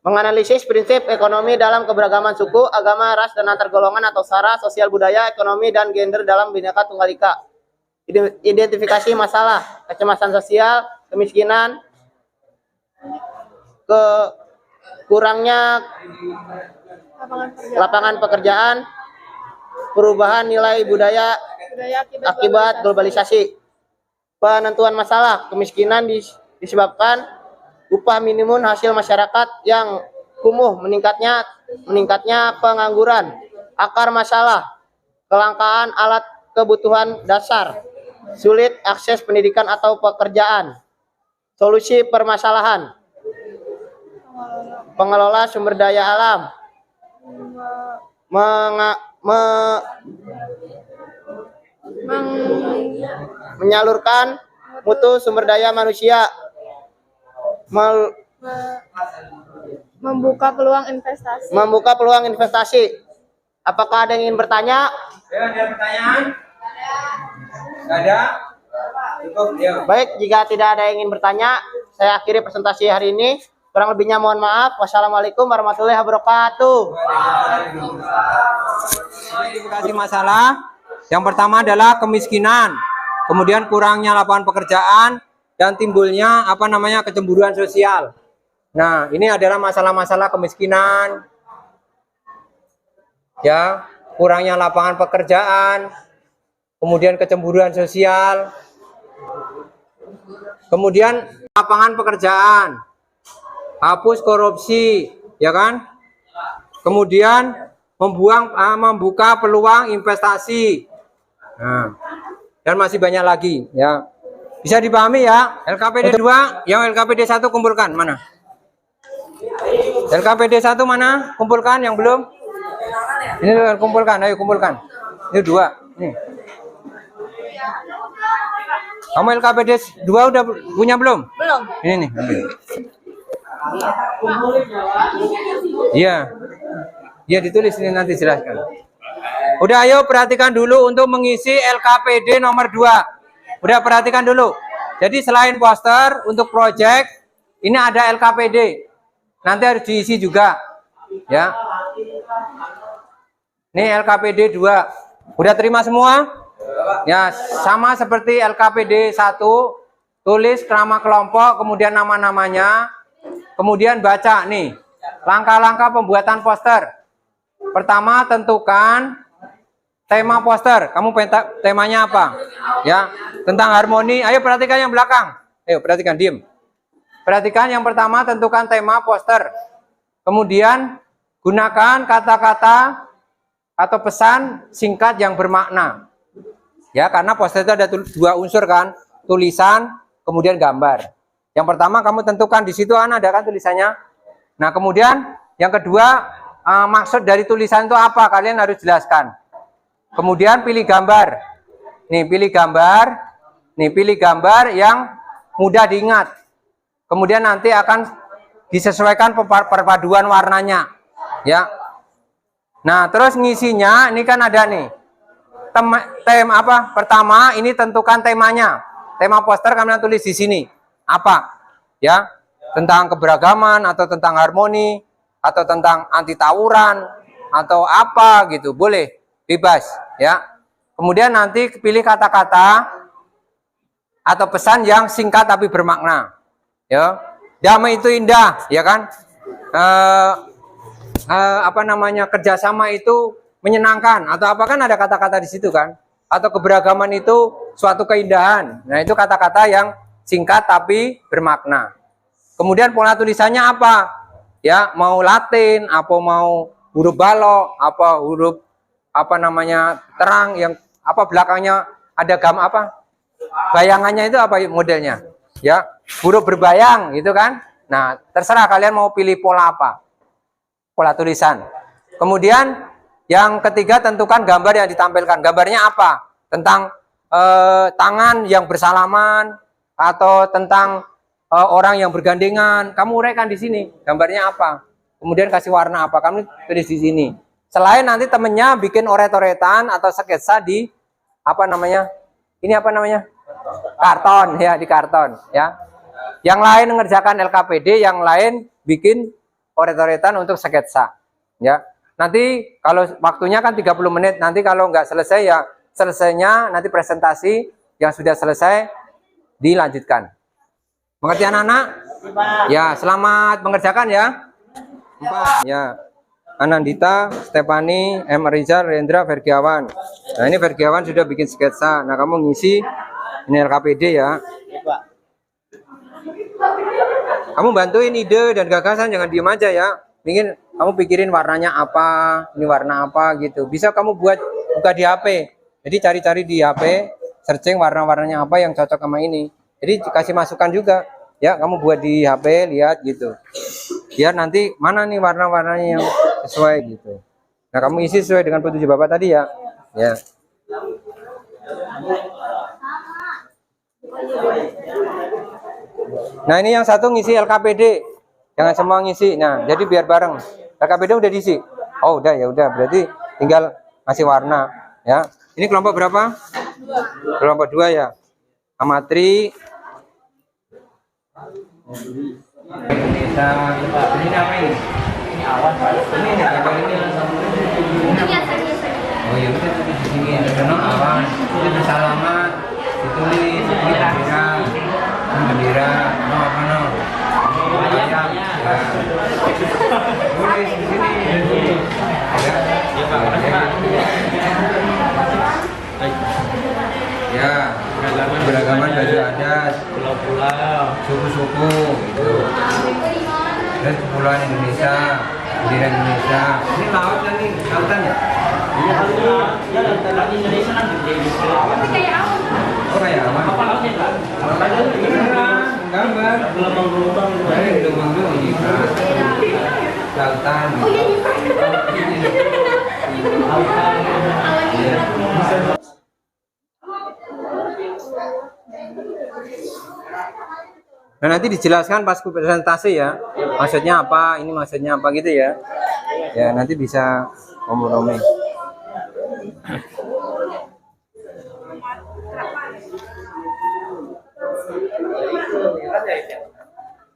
Menganalisis prinsip ekonomi dalam keberagaman suku, agama, ras, dan antar golongan atau SARA, sosial budaya, ekonomi, dan gender dalam Bhinneka Tunggal Ika. Identifikasi masalah, kecemasan sosial, kemiskinan, kurangnya lapangan pekerjaan, perubahan nilai budaya akibat globalisasi. Penentuan masalah, kemiskinan disebabkan upah minimum hasil masyarakat yang kumuh, meningkatnya pengangguran. Akar masalah, kelangkaan alat kebutuhan dasar, sulit akses pendidikan atau pekerjaan. Solusi permasalahan, pengelola sumber daya alam, menyalurkan mutu sumber daya manusia, Membuka peluang investasi. Apakah ada yang ingin bertanya? Ada pertanyaan? Nggak ada? Cukup, ya. Baik, jika tidak ada yang ingin bertanya, saya akhiri presentasi hari ini. Kurang lebihnya mohon maaf. Wassalamualaikum warahmatullahi wabarakatuh. Identifikasi masalah. Yang pertama adalah kemiskinan, kemudian kurangnya lapangan pekerjaan, dan timbulnya kecemburuan sosial. Nah, ini adalah masalah-masalah kemiskinan, ya, kurangnya lapangan pekerjaan, kemudian kecemburuan sosial, kemudian lapangan pekerjaan, hapus korupsi, ya kan? Kemudian membuka peluang investasi. Nah, dan masih banyak lagi, ya. Bisa dipahami ya. LKPD 2, yang LKPD 1 kumpulkan mana? LKPD 1 mana? Kumpulkan yang belum. Ini kumpulkan, ayo kumpulkan. Ini 2. Nih. Kamu LKPD 2 udah punya belum? Belum. Ini nih. Iya. Iya ditulis ini nanti jelaskan. Udah ayo perhatikan dulu untuk mengisi LKPD nomor 2. Udah perhatikan dulu. Jadi selain poster untuk project, ini ada LKPD. Nanti harus diisi juga. Ya. Ini LKPD 2. Udah terima semua? Ya, sama seperti LKPD 1, tulis nama kelompok, kemudian nama-namanya, kemudian baca nih, langkah-langkah pembuatan poster. Pertama, tentukan tema poster. Kamu temanya apa? Ya, tentang harmoni. Ayo perhatikan yang belakang. Ayo perhatikan, diem. Perhatikan yang pertama, tentukan tema poster. Kemudian gunakan kata-kata atau pesan singkat yang bermakna. Ya, karena poster itu ada 2 unsur kan, tulisan, kemudian gambar. Yang pertama kamu tentukan di situ ada kan tulisannya. Nah, kemudian yang kedua, maksud dari tulisan itu apa? Kalian harus jelaskan. Kemudian pilih gambar. Nih, pilih gambar. Nih, pilih gambar yang mudah diingat. Kemudian nanti akan disesuaikan perpaduan warnanya. Ya. Nah, terus ngisinya ini kan ada nih. Tema apa? Pertama, ini tentukan temanya. Tema poster kalian tulis di sini. Apa? Ya. Tentang keberagaman atau tentang harmoni atau tentang anti tawuran atau apa gitu. Boleh. Bebas, ya. Kemudian nanti pilih kata-kata atau pesan yang singkat tapi bermakna. Ya. Damai itu indah, ya kan? Kerjasama itu menyenangkan atau apa kan ada kata-kata di situ kan? Atau keberagaman itu suatu keindahan. Nah, itu kata-kata yang singkat tapi bermakna. Kemudian pola tulisannya apa? Ya, mau Latin, apa mau huruf balok, apa huruf terang yang belakangnya ada bayangannya itu apa modelnya, ya, huruf berbayang gitu kan. Nah, terserah kalian mau pilih pola apa, pola tulisan. Kemudian yang ketiga, tentukan gambar yang ditampilkan. Gambarnya apa? Tentang tangan yang bersalaman, atau tentang orang yang bergandengan, kamu uraikan di sini. Gambarnya apa? Kemudian kasih warna apa? Kamu tulis di sini. Selain nanti temennya bikin oret-oretan atau sketsa di apa namanya? Ini apa namanya? Karton ya, di karton ya. Yang lain mengerjakan LKPD, yang lain bikin oret-oretan untuk sketsa ya. Nanti kalau waktunya kan 30 menit, nanti kalau nggak selesai ya selesainya nanti presentasi yang sudah selesai dilanjutkan. Mengerti anak-anak? Ya, selamat mengerjakan ya. 4. Ya. Anandita, Stefani, M. Rizal, Rendra, Vergiawan. Nah, ini Vergiawan sudah bikin sketsa. Nah, kamu ngisi ini LKPD ya. Kamu bantuin ide dan gagasan, jangan diem aja ya. Ingin kamu pikirin warnanya apa, ini warna apa gitu. Bisa kamu buka di HP. Jadi cari-cari di HP, searching warna-warnanya apa yang cocok sama ini. Jadi kasih masukan juga. Ya, kamu buat di HP, lihat gitu. Biar nanti mana nih warna-warnanya yang sesuai gitu. Nah, kamu isi sesuai dengan petunjuk Bapak tadi ya. Ya. Nah, ini yang satu ngisi LKPD. Jangan semua ngisi. Nah, jadi biar bareng. LKPD udah diisi. Oh, udah ya udah. Berarti tinggal ngasih warna ya. Ini kelompok berapa? Kelompok 2 ya. Amatri. Indonesia. Ini apa ini? Ini awan. Ini apa ini? Oh ya udah di sini ada awan. Itu bersalamat. Ditulis bendera. No apa no? Ayam. Tulis di sini. Ya, keberagaman baju adat, pulau-pulau, suku-suku, gitu. Dan kepulauan Indonesia, bendera Indonesia. Ini laut kan nih, lautan ya? Iya, lautan Indonesia kan gede gitu. Oh kayak awan. Apa lautnya Pak? Gambar. Gelombang-gelombang. Dari gelombang-gelombang ini Pak. Lautan. Oh iya nih Pak. Lautan. Iya. Nah, nanti dijelaskan pas presentasi ya. Maksudnya apa, ini maksudnya apa gitu ya. Ya, nanti bisa kompromi.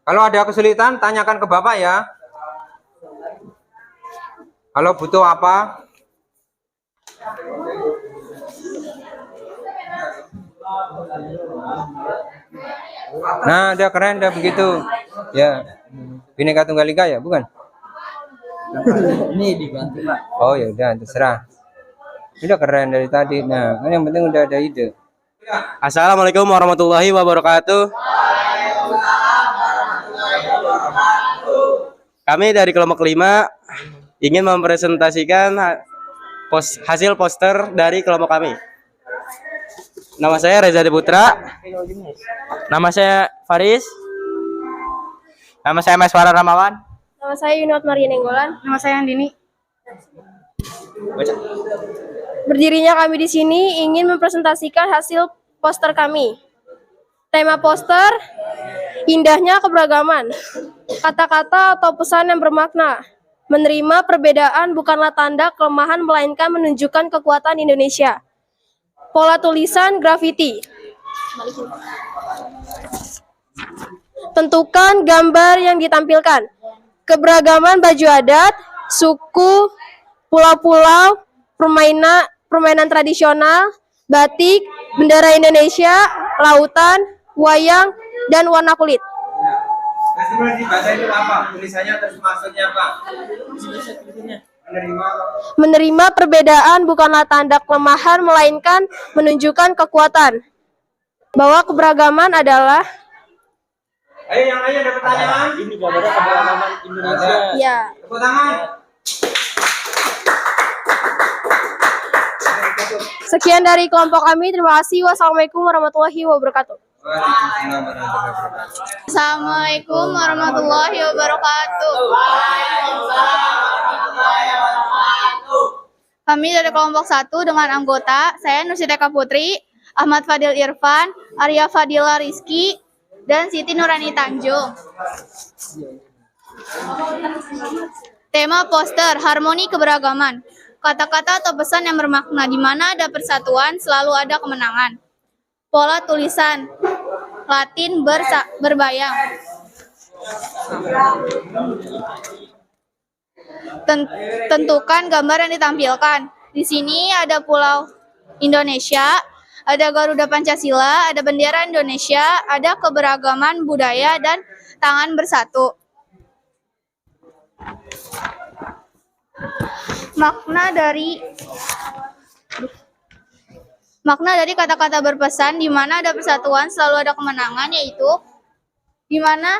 Kalau ada kesulitan, tanyakan ke Bapak ya. Kalau butuh apa? Nah, udah keren, udah begitu. Ya, Bhinneka Tunggal Ika ya, bukan? Ini dibantu Pak. Oh ya udah, terserah. Udah keren dari tadi. Nah, kan yang penting udah ada ide. Assalamualaikum warahmatullahi wabarakatuh. Kami dari kelompok 5 ingin mempresentasikan hasil poster dari kelompok kami. Nama saya Reza Putra. Nama saya Faris. Nama saya Meswara Ramawan. Nama saya Yunat Maria Nenggolan. Nama saya Andini. Berdirinya kami di sini ingin mempresentasikan hasil poster kami. Tema poster, indahnya keberagaman. Kata-kata atau pesan yang bermakna. Menerima perbedaan bukanlah tanda kelemahan, melainkan menunjukkan kekuatan Indonesia. Pola tulisan grafiti. Tentukan gambar yang ditampilkan. Keberagaman baju adat, suku, pulau-pulau, permainan tradisional, batik, bendera Indonesia, lautan, wayang, dan warna kulit. Nanti boleh dibaca itu apa? Tulisannya terus maksudnya apa? Menerima perbedaan bukanlah tanda kelemahan, melainkan menunjukkan kekuatan. Bahwa keberagaman adalah... Ayo yang lain ada pertanyaan? Ini gambarnya keberagaman Indonesia. Ya. Tepuk tangan. Sekian dari kelompok kami. Terima kasih. Wassalamualaikum warahmatullahi wabarakatuh. Waalaikumsalam warahmatullahi wabarakatuh. Assalamualaikum warahmatullahi wabarakatuh. Kami dari kelompok 1 dengan anggota saya Nusiteka Putri, Ahmad Fadil Irfan, Arya Fadila Rizky, dan Siti Nurani Tanjung. Tema poster, harmoni keberagaman. Kata-kata atau pesan yang bermakna di mana ada persatuan, selalu ada kemenangan. Pola tulisan, Latin berbayang. Tentukan gambar yang ditampilkan. Di sini ada Pulau Indonesia, ada Garuda Pancasila, ada bendera Indonesia, ada keberagaman budaya dan tangan bersatu. Makna dari kata-kata berpesan di mana ada persatuan selalu ada kemenangan, yaitu di mana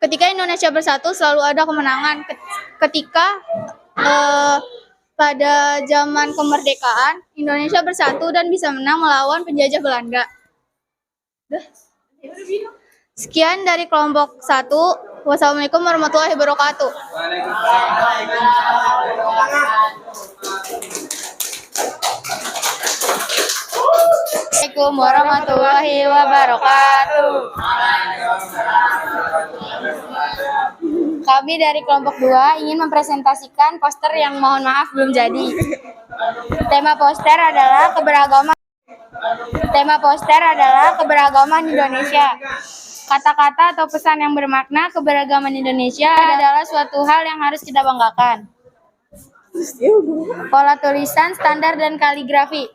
ketika Indonesia bersatu selalu ada kemenangan. Ketika pada zaman kemerdekaan Indonesia bersatu dan bisa menang melawan penjajah Belanda. Sekian dari kelompok 1. Wassalamualaikum warahmatullahi wabarakatuh. Assalamualaikum warahmatullahi wabarakatuh. Kami dari kelompok 2 ingin mempresentasikan poster yang mohon maaf belum jadi. Tema poster adalah keberagaman Indonesia. Kata-kata atau pesan yang bermakna keberagaman Indonesia adalah suatu hal yang harus kita banggakan. Pola tulisan, standar, dan kaligrafi.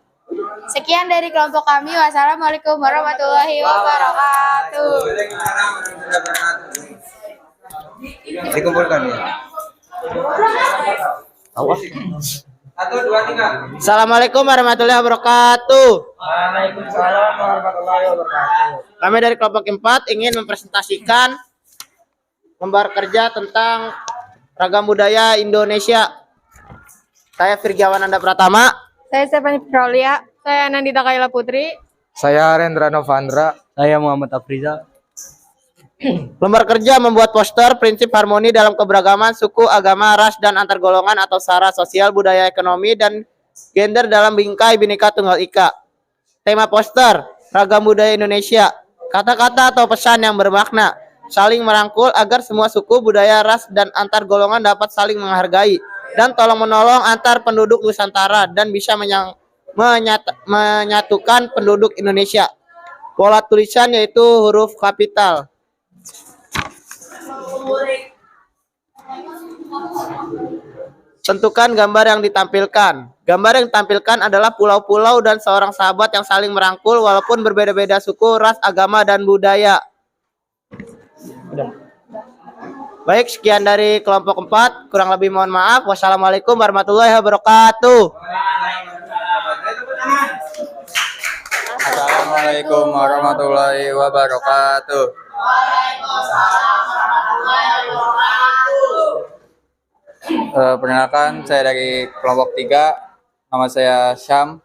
Sekian dari kelompok kami. Wassalamualaikum warahmatullahi wabarakatuh. Dikumpulkan ya. Awas. 1, 2, 3. Assalamualaikum warahmatullahi wabarakatuh. Waalaikumsalam warahmatullahi wabarakatuh. Kami dari kelompok 4 ingin mempresentasikan lembar kerja tentang ragam budaya Indonesia. Saya Firjawan Anda Pratama. Saya Stephanie Prolia. Saya Nandita Kaila Putri. Saya Rendra Novandra. Saya Muhammad Afriza. Lembar kerja membuat poster prinsip harmoni dalam keberagaman suku, agama, ras, dan antar golongan atau sara sosial, budaya, ekonomi, dan gender dalam bingkai Bhinneka Tunggal Ika. Tema poster, ragam budaya Indonesia. Kata-kata atau pesan yang bermakna, saling merangkul agar semua suku, budaya, ras, dan antar golongan dapat saling menghargai dan tolong-menolong antar penduduk Nusantara dan bisa menyatukan penduduk Indonesia. Pola tulisan yaitu huruf kapital. Tentukan gambar yang ditampilkan. Gambar yang ditampilkan adalah pulau-pulau dan seorang sahabat yang saling merangkul walaupun berbeda-beda suku, ras, agama, dan budaya. Baik, sekian dari kelompok 4. Kurang lebih mohon maaf. Wassalamualaikum warahmatullahi wabarakatuh. Assalamualaikum warahmatullahi wabarakatuh. Perkenalkan, saya dari kelompok 3. Nama saya Syam.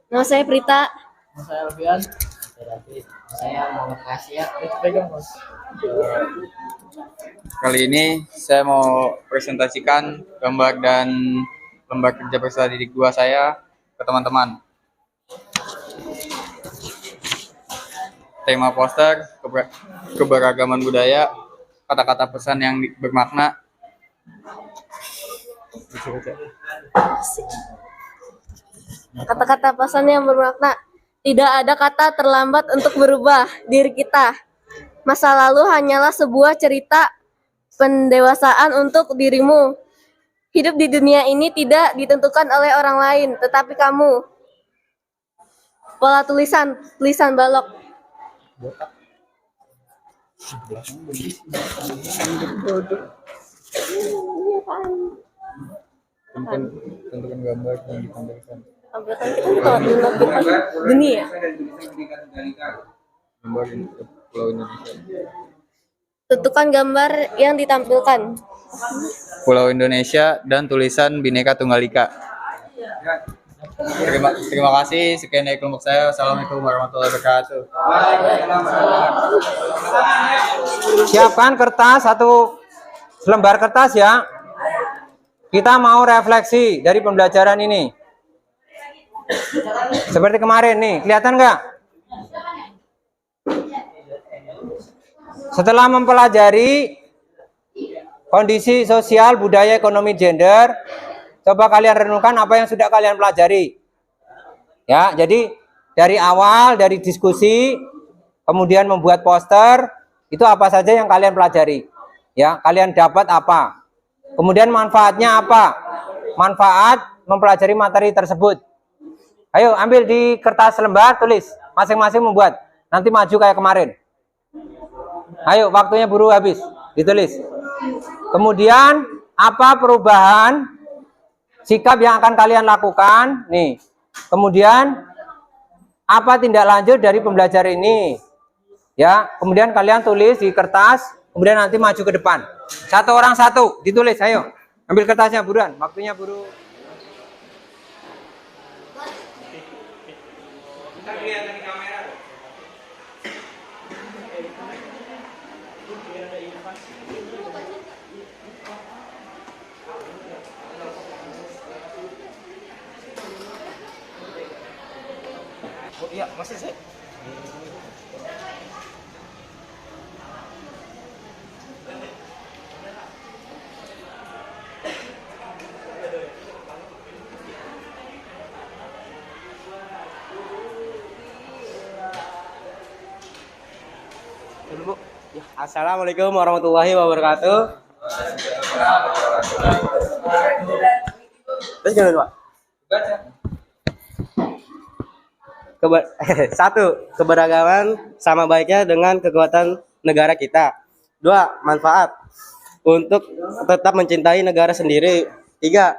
Nama saya Prita. Saya Alfian. Saya Muhammad Kasya. Kali ini saya mau presentasikan gambar dan lembar kerja peserta didik 2 saya ke teman-teman. Tema poster, keberagaman budaya, kata-kata pesan yang bermakna. Kata-kata pesan yang bermakna. Tidak ada kata terlambat untuk berubah diri kita. Masa lalu hanyalah sebuah cerita pendewasaan untuk dirimu. Hidup di dunia ini tidak ditentukan oleh orang lain, tetapi kamu. Pola tulisan balok. Tentukan gambar yang ditampilkan. Tampilkan kita menampilkan dunia. Gambar Pulau Indonesia. Tentukan gambar yang ditampilkan. Pulau Indonesia dan tulisan Bhinneka Tunggal Ika. Terima kasih. Sekian dari kelompok saya. Assalamualaikum warahmatullahi wabarakatuh. Siapkan kertas, 1 lembar kertas ya. Kita mau refleksi dari pembelajaran ini. Seperti kemarin nih, kelihatan nggak? Setelah mempelajari kondisi sosial, budaya, ekonomi, gender, coba kalian renungkan apa yang sudah kalian pelajari. Ya, jadi dari awal, dari diskusi, kemudian membuat poster, itu apa saja yang kalian pelajari. Ya, kalian dapat apa? Kemudian manfaatnya apa? Manfaat mempelajari materi tersebut. Ayo ambil di kertas lembar, tulis. Masing-masing membuat. Nanti maju kayak kemarin. Ayo, waktunya buru habis. Ditulis. Kemudian apa perubahan sikap yang akan kalian lakukan? Nih. Kemudian apa tindak lanjut dari pembelajaran ini? Ya, kemudian kalian tulis di kertas, kemudian nanti maju ke depan. Satu orang satu, ditulis. Ayo. Ambil kertasnya buruan. Waktunya buru. Kita lihat di kamera. Oh iya, masih saya. Dulu, Bu. Ya, Assalamualaikum warahmatullahi wabarakatuh. Terus gimana, Pak? Satu, keberagaman sama baiknya dengan kekuatan negara kita. Dua, manfaat untuk tetap mencintai negara sendiri. Tiga,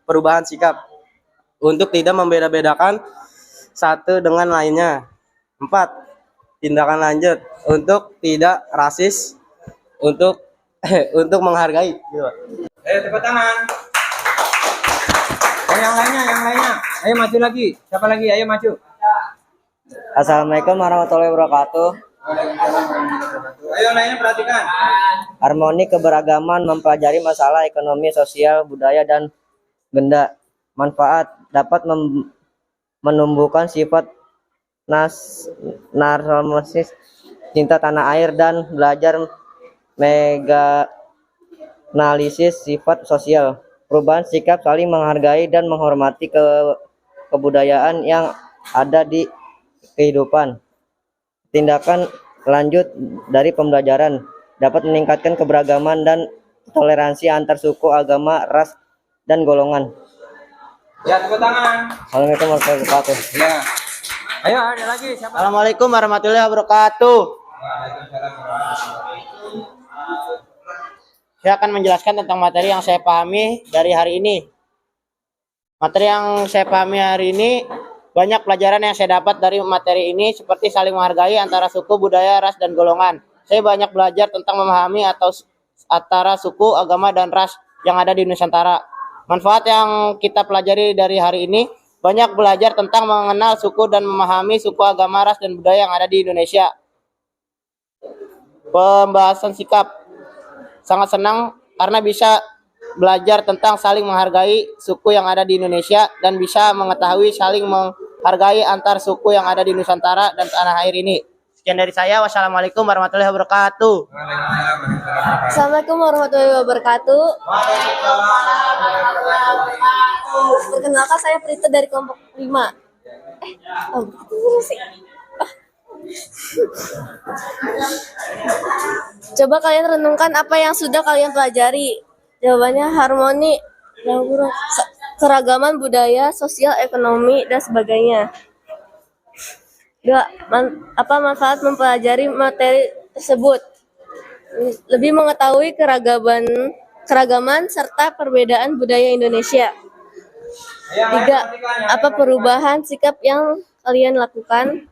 perubahan sikap untuk tidak membeda-bedakan satu dengan lainnya. Empat, tindakan lanjut untuk tidak rasis, untuk menghargai. Ayo tepuk tangan. Yang lainnya. Ayo maju lagi. Siapa lagi? Ayo maju. Assalamualaikum warahmatullahi wabarakatuh. Ayo lainnya perhatikan. Harmoni keberagaman mempelajari masalah ekonomi, sosial, budaya, dan gender. Manfaat dapat menumbuhkan sifat nasionalisme, cinta tanah air, dan belajar analisis sifat sosial. Perubahan sikap saling menghargai dan menghormati kebudayaan yang ada di kehidupan. Tindakan lanjut dari pembelajaran dapat meningkatkan keberagaman dan toleransi antar suku, agama, ras, dan golongan. Ya, tepuk tangan. Assalamualaikum warahmatullahi wabarakatuh. Ya. Ayo ada lagi siapa? Assalamualaikum warahmatullahi wabarakatuh. Saya akan menjelaskan tentang materi yang saya pahami dari hari ini. Materi yang saya pahami hari ini, banyak pelajaran yang saya dapat dari materi ini seperti saling menghargai antara suku, budaya, ras, dan golongan. Saya banyak belajar tentang memahami atau antara suku, agama, dan ras yang ada di Nusantara. Manfaat yang kita pelajari dari hari ini, banyak belajar tentang mengenal suku dan memahami suku, agama, ras, dan budaya yang ada di Indonesia. Pembahasan sikap. Sangat senang karena bisa belajar tentang saling menghargai suku yang ada di Indonesia dan bisa mengetahui saling menghargai antar suku yang ada di Nusantara dan tanah air ini. Sekian dari saya. Wassalamualaikum warahmatullahi wabarakatuh. Assalamualaikum warahmatullahi wabarakatuh. Perkenalkan saya Prita dari kelompok 5. Coba kalian renungkan apa yang sudah kalian pelajari. Jawabannya harmoni, keragaman budaya, sosial, ekonomi, dan sebagainya. Dua, apa manfaat mempelajari materi tersebut? Lebih mengetahui keragaman serta perbedaan budaya Indonesia. Tiga, apa perubahan sikap yang kalian lakukan?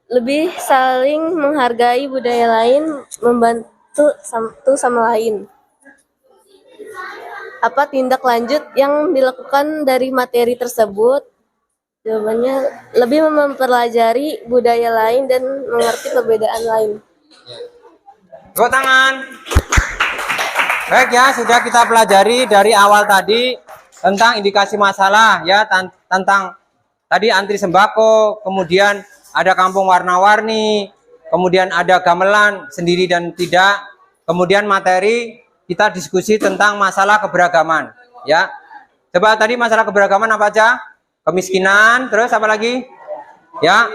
Lebih saling menghargai budaya lain, membantu satu sama lain. Apa tindak lanjut yang dilakukan dari materi tersebut? Jawabannya lebih mempelajari budaya lain dan mengerti perbedaan lain. Tepuk tangan. Baik ya, sudah kita pelajari dari awal tadi tentang indikasi masalah ya, tentang tadi antri sembako, kemudian ada kampung warna-warni, kemudian ada gamelan sendiri dan tidak, kemudian materi kita diskusi tentang masalah keberagaman, ya. Coba tadi masalah keberagaman apa aja? Kemiskinan, terus apa lagi? Ya,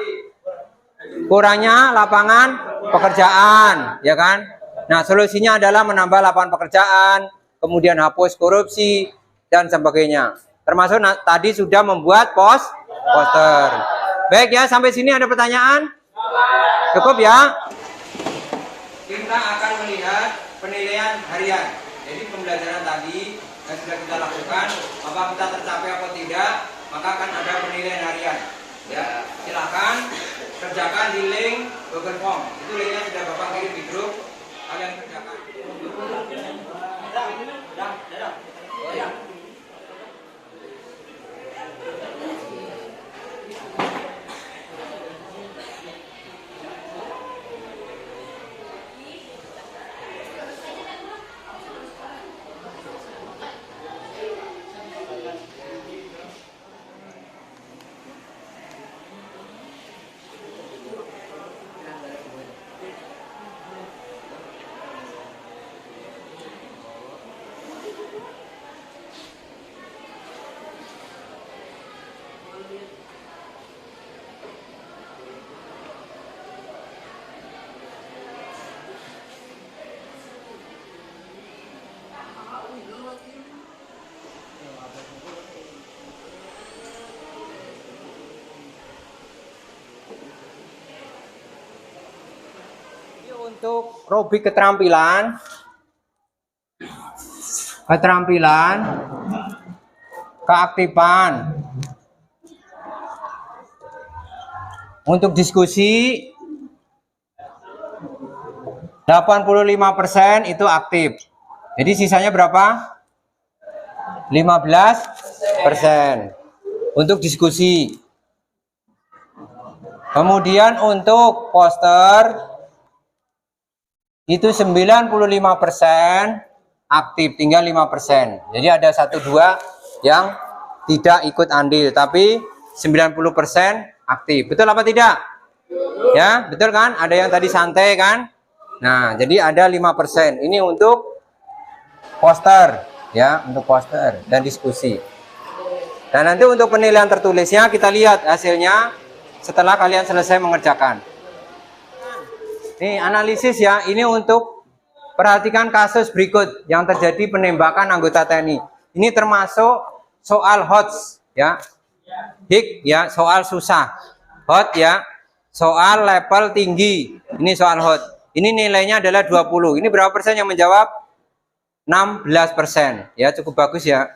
kurangnya lapangan pekerjaan, ya kan? Nah, solusinya adalah menambah lapangan pekerjaan, kemudian hapus korupsi dan sebagainya. Termasuk tadi sudah membuat poster. Baik ya, sampai sini ada pertanyaan? Cukup ya? Kita akan melihat penilaian harian. Jadi pembelajaran tadi yang sudah kita lakukan, apa kita tercapai atau tidak, maka akan ada penilaian harian. Ya, silakan kerjakan di link Google Form. Itu linknya sudah Bapak kirim di grup. Kalian kerjakan. Untuk rubrik keterampilan, keaktifan, untuk diskusi 85% itu aktif. Jadi sisanya berapa? 15% untuk diskusi. Kemudian untuk poster itu 95% aktif, tinggal 5%. Jadi ada 1-2 yang tidak ikut andil, tapi 90% aktif. Betul apa tidak? Ya, betul kan? Ada yang tadi santai kan? Nah, jadi ada 5%. Ini untuk poster, ya, untuk poster dan diskusi. Dan nanti untuk penilaian tertulisnya kita lihat hasilnya setelah kalian selesai mengerjakan. Nih, analisis ya, ini untuk perhatikan kasus berikut yang terjadi penembakan anggota TNI. Ini termasuk soal HOTS ya. HIK ya, soal susah. HOT ya, soal level tinggi. Ini soal HOT. Ini nilainya adalah 20. Ini berapa persen yang menjawab? 16%. Ya, cukup bagus ya.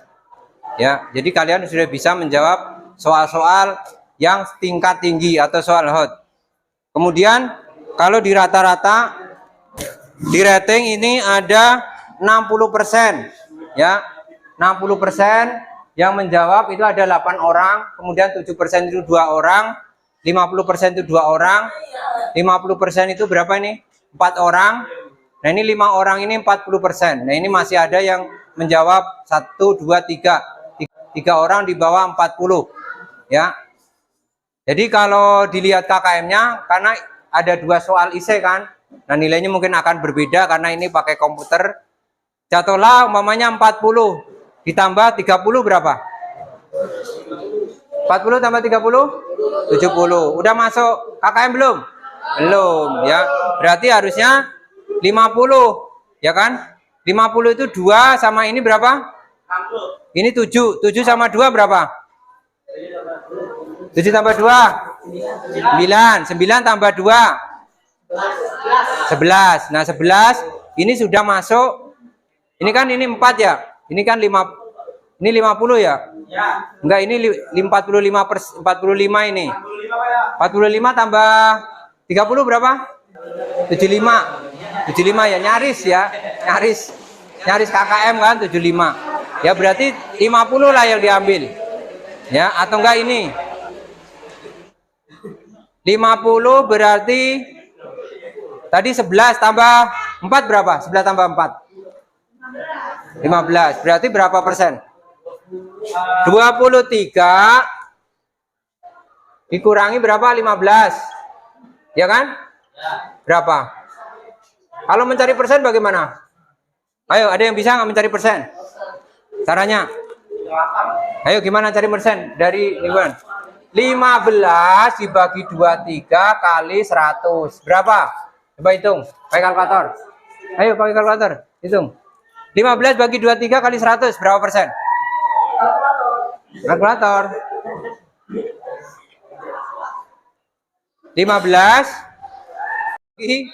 Ya, jadi kalian sudah bisa menjawab soal-soal yang tingkat tinggi atau soal HOT. Kemudian kalau di rata-rata di rating ini ada 60% ya. 60% yang menjawab itu ada 8 orang, kemudian 7% itu 2 orang, 50% itu 2 orang, 50% itu berapa ini? 4 orang. Nah, ini 5 orang ini 40%. Nah, ini masih ada yang menjawab 1, 2, 3. 3 orang di bawah 40 ya. Jadi kalau dilihat KKM-nya, karena ada 2 soal IC kan, nah nilainya mungkin akan berbeda karena ini pakai komputer. Jatuhlah umpamanya 40 ditambah 30 berapa? 40 tambah 30? 70. Udah masuk KKM belum? Belum ya. Berarti harusnya 50 ya kan? 50 itu 2 sama ini berapa? Ini 7. 7 sama 2 berapa? 7 tambah 2 9, 9 tambah 2 11. Nah, 11 ini sudah masuk. Ini kan ini 4 ya. Ini kan 5. Ini 50 ya? Enggak, ini 45 ini. 45 tambah 30 berapa? 75. 75 ya, nyaris ya. Nyaris KKM kan 75. Ya berarti 50 lah yang diambil. Ya, atau enggak ini? 50 berarti tadi 11 tambah 4 berapa? 11 tambah 4 15. Berarti berapa persen? 23 dikurangi berapa? 15 ya kan? Berapa? Kalau mencari persen bagaimana? Ayo, ada yang bisa nggak mencari persen? Caranya? Ayo, gimana cari persen dari lingkungan? 15 dibagi 23 kali 100. Berapa? Coba hitung. Pakai kalkulator. Ayo, pakai kalkulator. Hitung. 15 bagi 23 kali 100. Berapa persen? Kalkulator. 15 bagi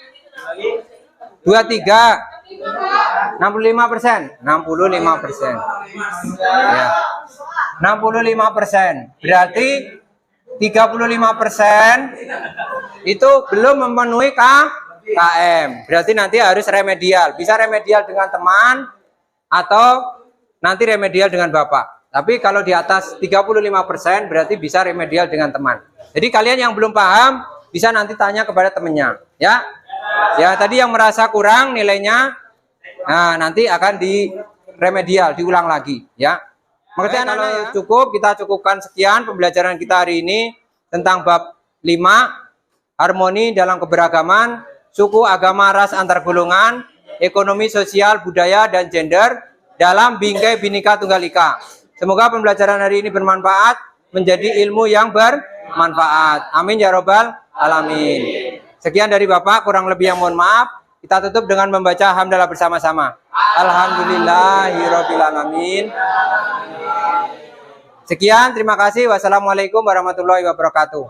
23. 65%. 65%. Ya. 65%. Berarti 35% itu belum memenuhi KM. Berarti nanti harus remedial. Bisa remedial dengan teman atau nanti remedial dengan Bapak. Tapi kalau di atas 35% berarti bisa remedial dengan teman. Jadi kalian yang belum paham bisa nanti tanya kepada temannya, ya. Ya, tadi yang merasa kurang nilainya, nah nanti akan di remedial, diulang lagi, ya. Mengerti anak-anak ya? Cukup, kita cukupkan sekian pembelajaran kita hari ini tentang bab 5, harmoni dalam keberagaman, suku, agama, ras, antar golongan, ekonomi, sosial, budaya, dan gender dalam Bingkai Bhinneka Tunggal Ika. Semoga pembelajaran hari ini bermanfaat, menjadi ilmu yang bermanfaat. Amin ya robbal alamin. Sekian dari Bapak, kurang lebih yang mohon maaf. Kita tutup dengan membaca hamdalah bersama-sama. Alhamdulillahirabbil alamin. Sekian, terima kasih. Wassalamualaikum warahmatullahi wabarakatuh.